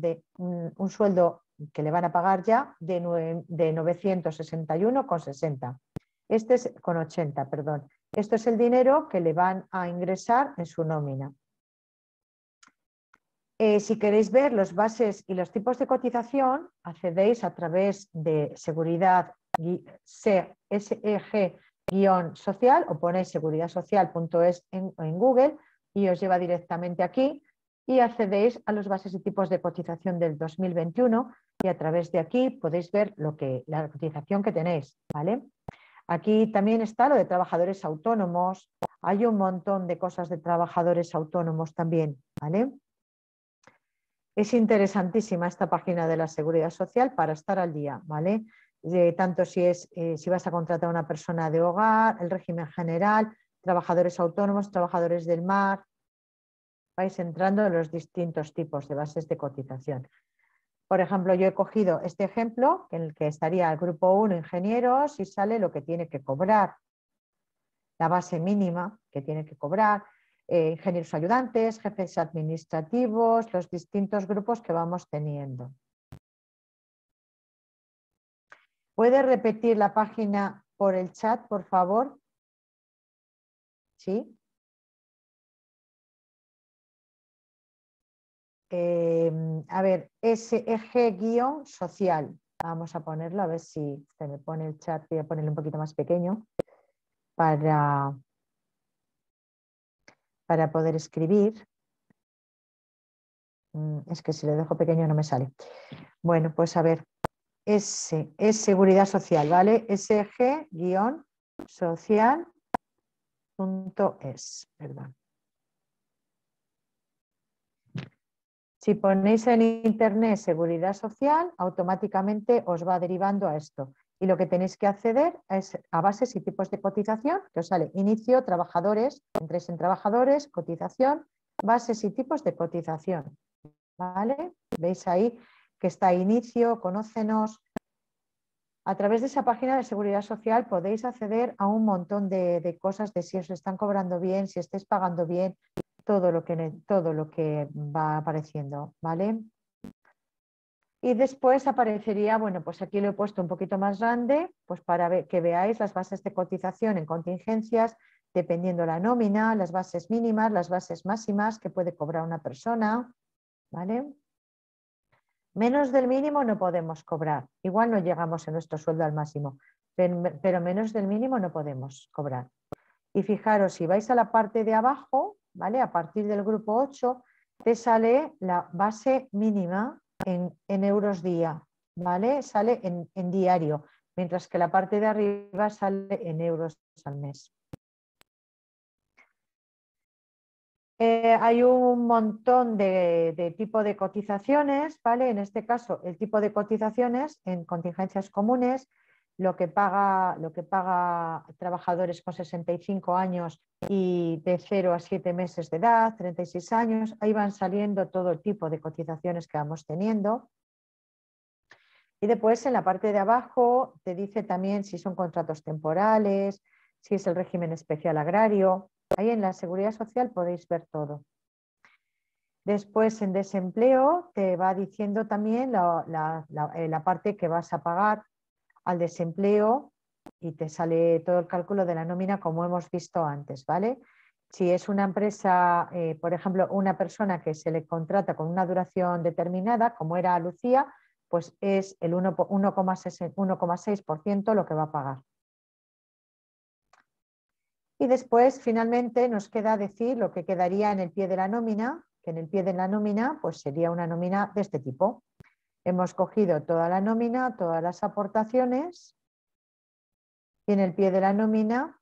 que le van a pagar ya de 961,60. Este es con 80, perdón. Esto es el dinero que le van a ingresar en su nómina. Si queréis ver los bases y los tipos de cotización, accedéis a través de seguridad SEG-social o ponéis seguridadsocial.es en Google y os lleva directamente aquí y accedéis a los bases y tipos de cotización del 2021 y a través de aquí podéis ver la cotización que tenéis, ¿vale? Aquí también está lo de trabajadores autónomos, hay un montón de cosas de trabajadores autónomos también, ¿vale? Es interesantísima esta página de la Seguridad Social para estar al día, ¿vale? Tanto si vas a contratar a una persona de hogar, el régimen general, trabajadores autónomos, trabajadores del mar, vais entrando en los distintos tipos de bases de cotización. Por ejemplo, yo he cogido este ejemplo en el que estaría el grupo 1, ingenieros, y sale lo que tiene que cobrar, la base mínima que tiene que cobrar, ingenieros ayudantes, jefes administrativos, los distintos grupos que vamos teniendo. ¿Puede repetir la página por el chat, por favor? ¿Sí? A ver, SEG-social. Vamos a ponerlo, a ver si se me pone el chat. Voy a ponerlo un poquito más pequeño para poder escribir. Es que si lo dejo pequeño no me sale. Bueno, pues a ver, es seguridad social, ¿vale? SG-social.es, perdón. Si ponéis en internet seguridad social, automáticamente os va derivando a esto. Y lo que tenéis que acceder es a bases y tipos de cotización, que os sale inicio, trabajadores, entréis en trabajadores, cotización, bases y tipos de cotización. ¿Vale? Veis ahí que está inicio, conócenos. A través de esa página de seguridad social podéis acceder a un montón de cosas de si os están cobrando bien, si estáis pagando bien, todo lo que va apareciendo, ¿vale? Y después aparecería, bueno, pues aquí lo he puesto un poquito más grande, pues para que veáis las bases de cotización en contingencias, dependiendo la nómina, las bases mínimas, las bases máximas que puede cobrar una persona, ¿vale? Menos del mínimo no podemos cobrar. Igual no llegamos en nuestro sueldo al máximo, pero menos del mínimo no podemos cobrar. Y fijaros, si vais a la parte de abajo, ¿vale? A partir del grupo 8, te sale la base mínima en euros día, ¿vale? Sale en diario, mientras que la parte de arriba sale en euros al mes. Hay un montón de tipo de cotizaciones, ¿vale? En este caso, el tipo de cotizaciones en contingencias comunes lo que paga trabajadores con 65 años y de 0 a 7 meses de edad, 36 años, ahí van saliendo todo el tipo de cotizaciones que vamos teniendo. Y después en la parte de abajo te dice también si son contratos temporales, si es el régimen especial agrario. Ahí en la Seguridad Social podéis ver todo. Después en desempleo te va diciendo también la parte que vas a pagar al desempleo y te sale todo el cálculo de la nómina como hemos visto antes, ¿vale? Si es una empresa, por ejemplo, una persona que se le contrata con una duración determinada, como era Lucía, pues es el 1,6% lo que va a pagar. Y después, finalmente, nos queda decir lo que quedaría en el pie de la nómina, que en el pie de la nómina pues sería una nómina de este tipo. Hemos cogido toda la nómina, todas las aportaciones, y en el pie de la nómina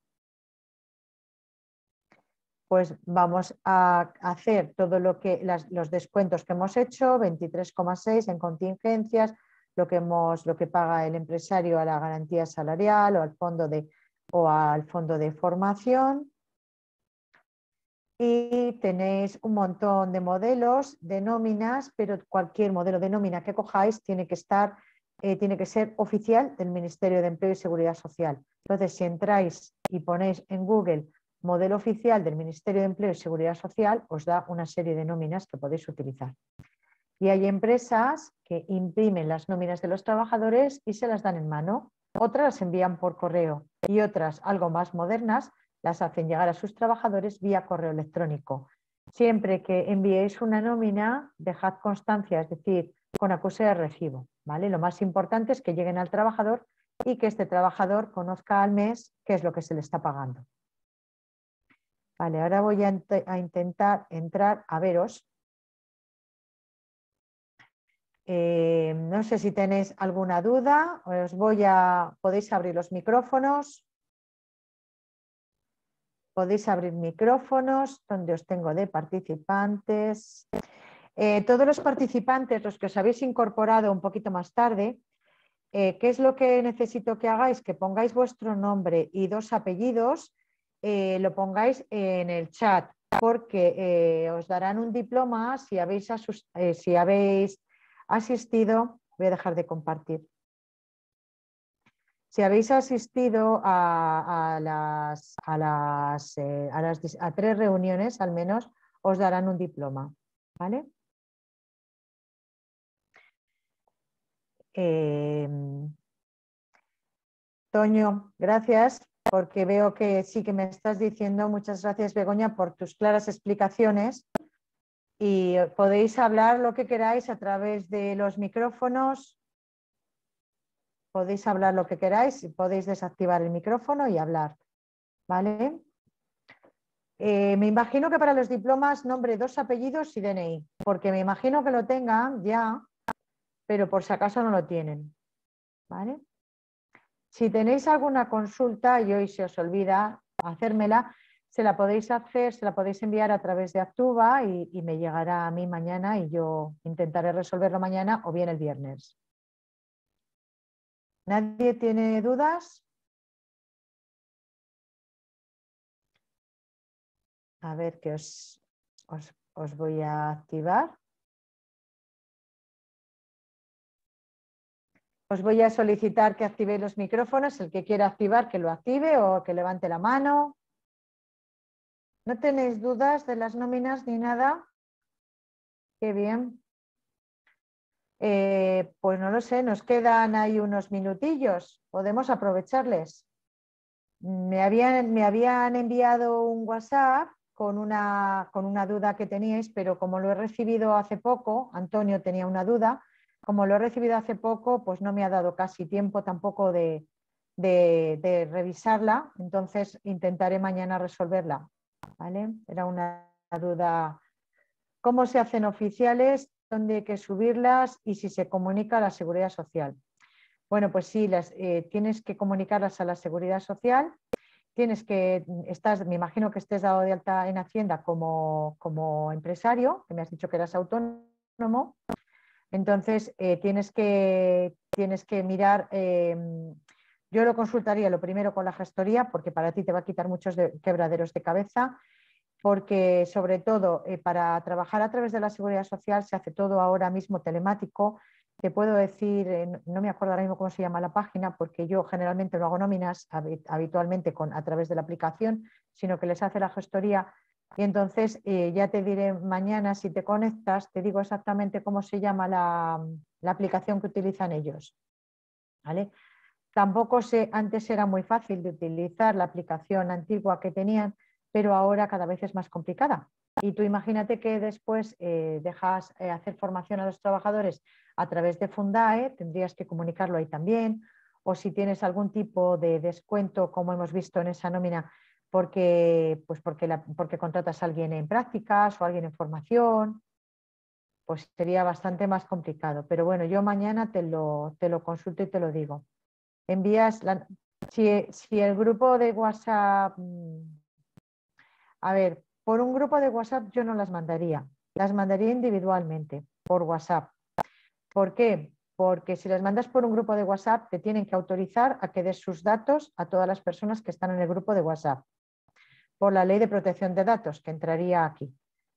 pues vamos a hacer todo lo que los descuentos que hemos hecho, 23,6 en contingencias, lo que paga el empresario a la garantía salarial o al fondo de formación. Y tenéis un montón de modelos de nóminas, pero cualquier modelo de nómina que cojáis tiene que ser oficial del Ministerio de Empleo y Seguridad Social. Entonces, si entráis y ponéis en Google modelo oficial del Ministerio de Empleo y Seguridad Social, os da una serie de nóminas que podéis utilizar. Y hay empresas que imprimen las nóminas de los trabajadores y se las dan en mano. Otras las envían por correo y otras, algo más modernas, las hacen llegar a sus trabajadores vía correo electrónico. Siempre que enviéis una nómina, dejad constancia, es decir, con acuse de recibo, ¿vale? Lo más importante es que lleguen al trabajador y que este trabajador conozca al mes qué es lo que se le está pagando. Vale, ahora voy a intentar entrar a veros. No sé si tenéis alguna duda, podéis abrir los micrófonos. Podéis abrir micrófonos donde os tengo de participantes. Todos los participantes, los que os habéis incorporado un poquito más tarde, ¿qué es lo que necesito que hagáis? Que pongáis vuestro nombre y 2 apellidos, lo pongáis en el chat, porque os darán un diploma si habéis asistido. Voy a dejar de compartir. Si habéis asistido a 3 reuniones al menos, os darán un diploma, ¿vale? Toño, gracias, porque veo que sí que me estás diciendo. Muchas gracias, Begoña, por tus claras explicaciones. Y podéis hablar lo que queráis a través de los micrófonos. Podéis hablar lo que queráis y podéis desactivar el micrófono y hablar, ¿vale? Me imagino que para los diplomas nombre, 2 apellidos y DNI, porque me imagino que lo tengan ya, pero por si acaso no lo tienen, ¿vale? Si tenéis alguna consulta y hoy se os olvida hacérmela, se la podéis enviar a través de Actuba y me llegará a mí mañana y yo intentaré resolverlo mañana o bien el viernes. ¿Nadie tiene dudas? A ver, que os voy a activar. Os voy a solicitar que activéis los micrófonos. El que quiera activar, que lo active o que levante la mano. ¿No tenéis dudas de las nóminas ni nada? Qué bien. Pues no lo sé, nos quedan ahí unos minutillos. Podemos aprovecharles. Me habían enviado un WhatsApp con una duda que teníais, pero como lo he recibido hace poco, Antonio tenía una duda, como lo he recibido hace poco, pues no me ha dado casi tiempo tampoco de revisarla, entonces intentaré mañana resolverla, ¿vale? Era una duda, ¿cómo se hacen oficiales? ¿Dónde hay que subirlas? Y si se comunica a la Seguridad Social. Bueno, pues sí, tienes que comunicarlas a la Seguridad Social. Me imagino que estés dado de alta en Hacienda como empresario, que me has dicho que eras autónomo. Entonces, tienes que mirar Yo lo consultaría lo primero con la gestoría porque para ti te va a quitar muchos quebraderos de cabeza, porque sobre todo para trabajar a través de la seguridad social se hace todo ahora mismo telemático. Te puedo decir, no me acuerdo ahora mismo cómo se llama la página, porque yo generalmente no hago nóminas habitualmente a través de la aplicación, sino que les hace la gestoría. Y entonces ya te diré mañana, si te conectas, te digo exactamente cómo se llama la aplicación que utilizan ellos. ¿Vale? Tampoco sé, antes era muy fácil de utilizar la aplicación antigua que tenían, pero ahora cada vez es más complicada. Y tú imagínate que después dejas hacer formación a los trabajadores a través de Fundae, tendrías que comunicarlo ahí también, o si tienes algún tipo de descuento, como hemos visto en esa nómina, porque contratas a alguien en prácticas o a alguien en formación, pues sería bastante más complicado. Pero bueno, yo mañana te lo consulto y te lo digo. Envías si el grupo de WhatsApp, a ver, por un grupo de WhatsApp yo no las mandaría individualmente por WhatsApp. ¿Por qué? Porque si las mandas por un grupo de WhatsApp te tienen que autorizar a que des sus datos a todas las personas que están en el grupo de WhatsApp, por la ley de protección de datos que entraría aquí.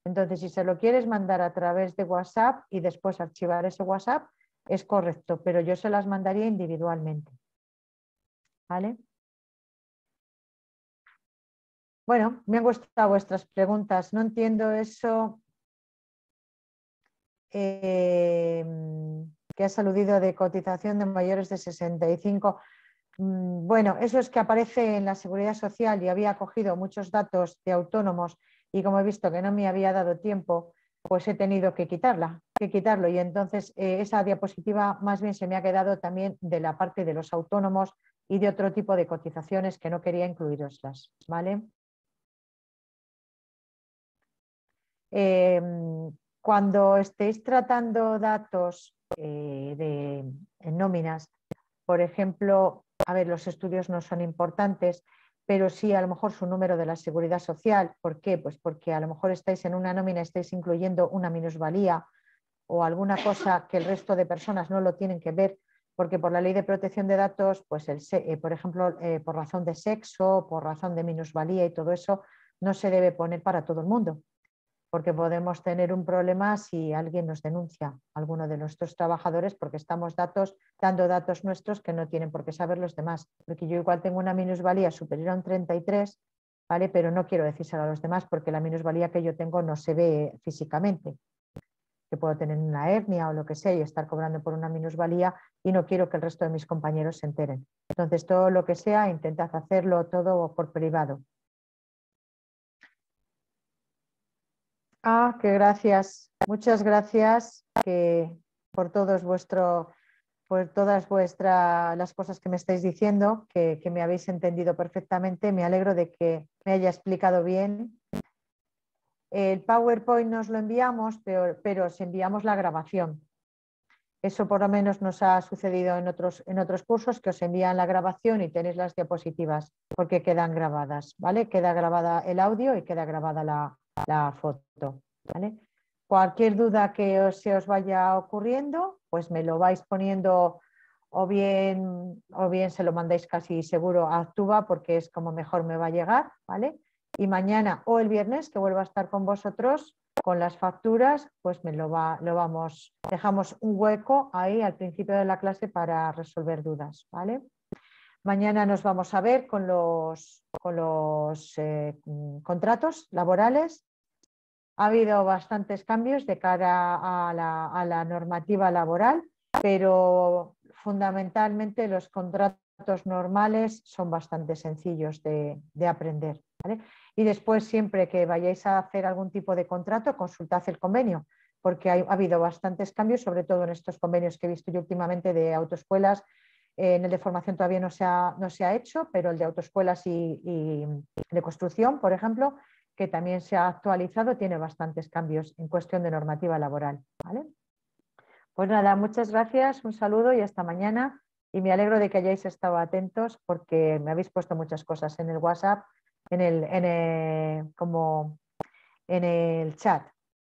Entonces, si se lo quieres mandar a través de WhatsApp y después archivar ese WhatsApp, es correcto, pero yo se las mandaría individualmente. ¿Vale? Bueno, me han gustado vuestras preguntas. No entiendo eso que has aludido de cotización de mayores de 65. Bueno, eso es que aparece en la Seguridad Social y había cogido muchos datos de autónomos y como he visto que no me había dado tiempo, pues he tenido que quitarlo. Y entonces esa diapositiva más bien se me ha quedado también de la parte de los autónomos y de otro tipo de cotizaciones que no quería incluiroslas, ¿vale? Cuando estéis tratando datos en nóminas, por ejemplo, a ver, los estudios no son importantes, pero sí a lo mejor su número de la seguridad social. ¿Por qué? Pues porque a lo mejor estáis en una nómina, estáis incluyendo una minusvalía o alguna cosa que el resto de personas no lo tienen que ver, porque por la ley de protección de datos, pues por ejemplo, por razón de sexo, por razón de minusvalía y todo eso, no se debe poner para todo el mundo, porque podemos tener un problema si alguien nos denuncia a alguno de nuestros trabajadores porque estamos dando datos nuestros que no tienen por qué saber los demás. Porque yo igual tengo una minusvalía superior a un 33, ¿vale? Pero no quiero decírselo a los demás porque la minusvalía que yo tengo no se ve físicamente, que puedo tener una hernia o lo que sea y estar cobrando por una minusvalía y no quiero que el resto de mis compañeros se enteren. Entonces, todo lo que sea, intentad hacerlo todo por privado. Ah, que gracias. Muchas gracias por por todas las cosas que me estáis diciendo, que me habéis entendido perfectamente. Me alegro de que me haya explicado bien. El PowerPoint nos lo enviamos, pero os enviamos la grabación. Eso por lo menos nos ha sucedido en otros cursos, que os envían la grabación y tenéis las diapositivas, porque quedan grabadas, ¿vale? Queda grabada el audio y queda grabada la foto, ¿vale? Cualquier duda que se os vaya ocurriendo, pues me lo vais poniendo o bien se lo mandáis casi seguro a Actuba, porque es como mejor me va a llegar, ¿vale? Y mañana o el viernes, que vuelva a estar con vosotros, con las facturas, pues dejamos un hueco ahí al principio de la clase para resolver dudas, ¿vale? Mañana nos vamos a ver con los contratos laborales. Ha habido bastantes cambios de cara a la normativa laboral, pero fundamentalmente los contratos normales son bastante sencillos de aprender, ¿vale? Y después, siempre que vayáis a hacer algún tipo de contrato, consultad el convenio, porque ha habido bastantes cambios, sobre todo en estos convenios que he visto yo últimamente de autoescuelas. En el de formación todavía no se ha hecho, pero el de autoescuelas y de construcción, por ejemplo, que también se ha actualizado, tiene bastantes cambios en cuestión de normativa laboral, ¿vale? Pues nada, muchas gracias, un saludo y hasta mañana. Y me alegro de que hayáis estado atentos porque me habéis puesto muchas cosas en el WhatsApp, como en el chat,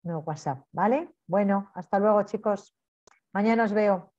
no WhatsApp, ¿vale? Bueno, hasta luego, chicos. Mañana os veo.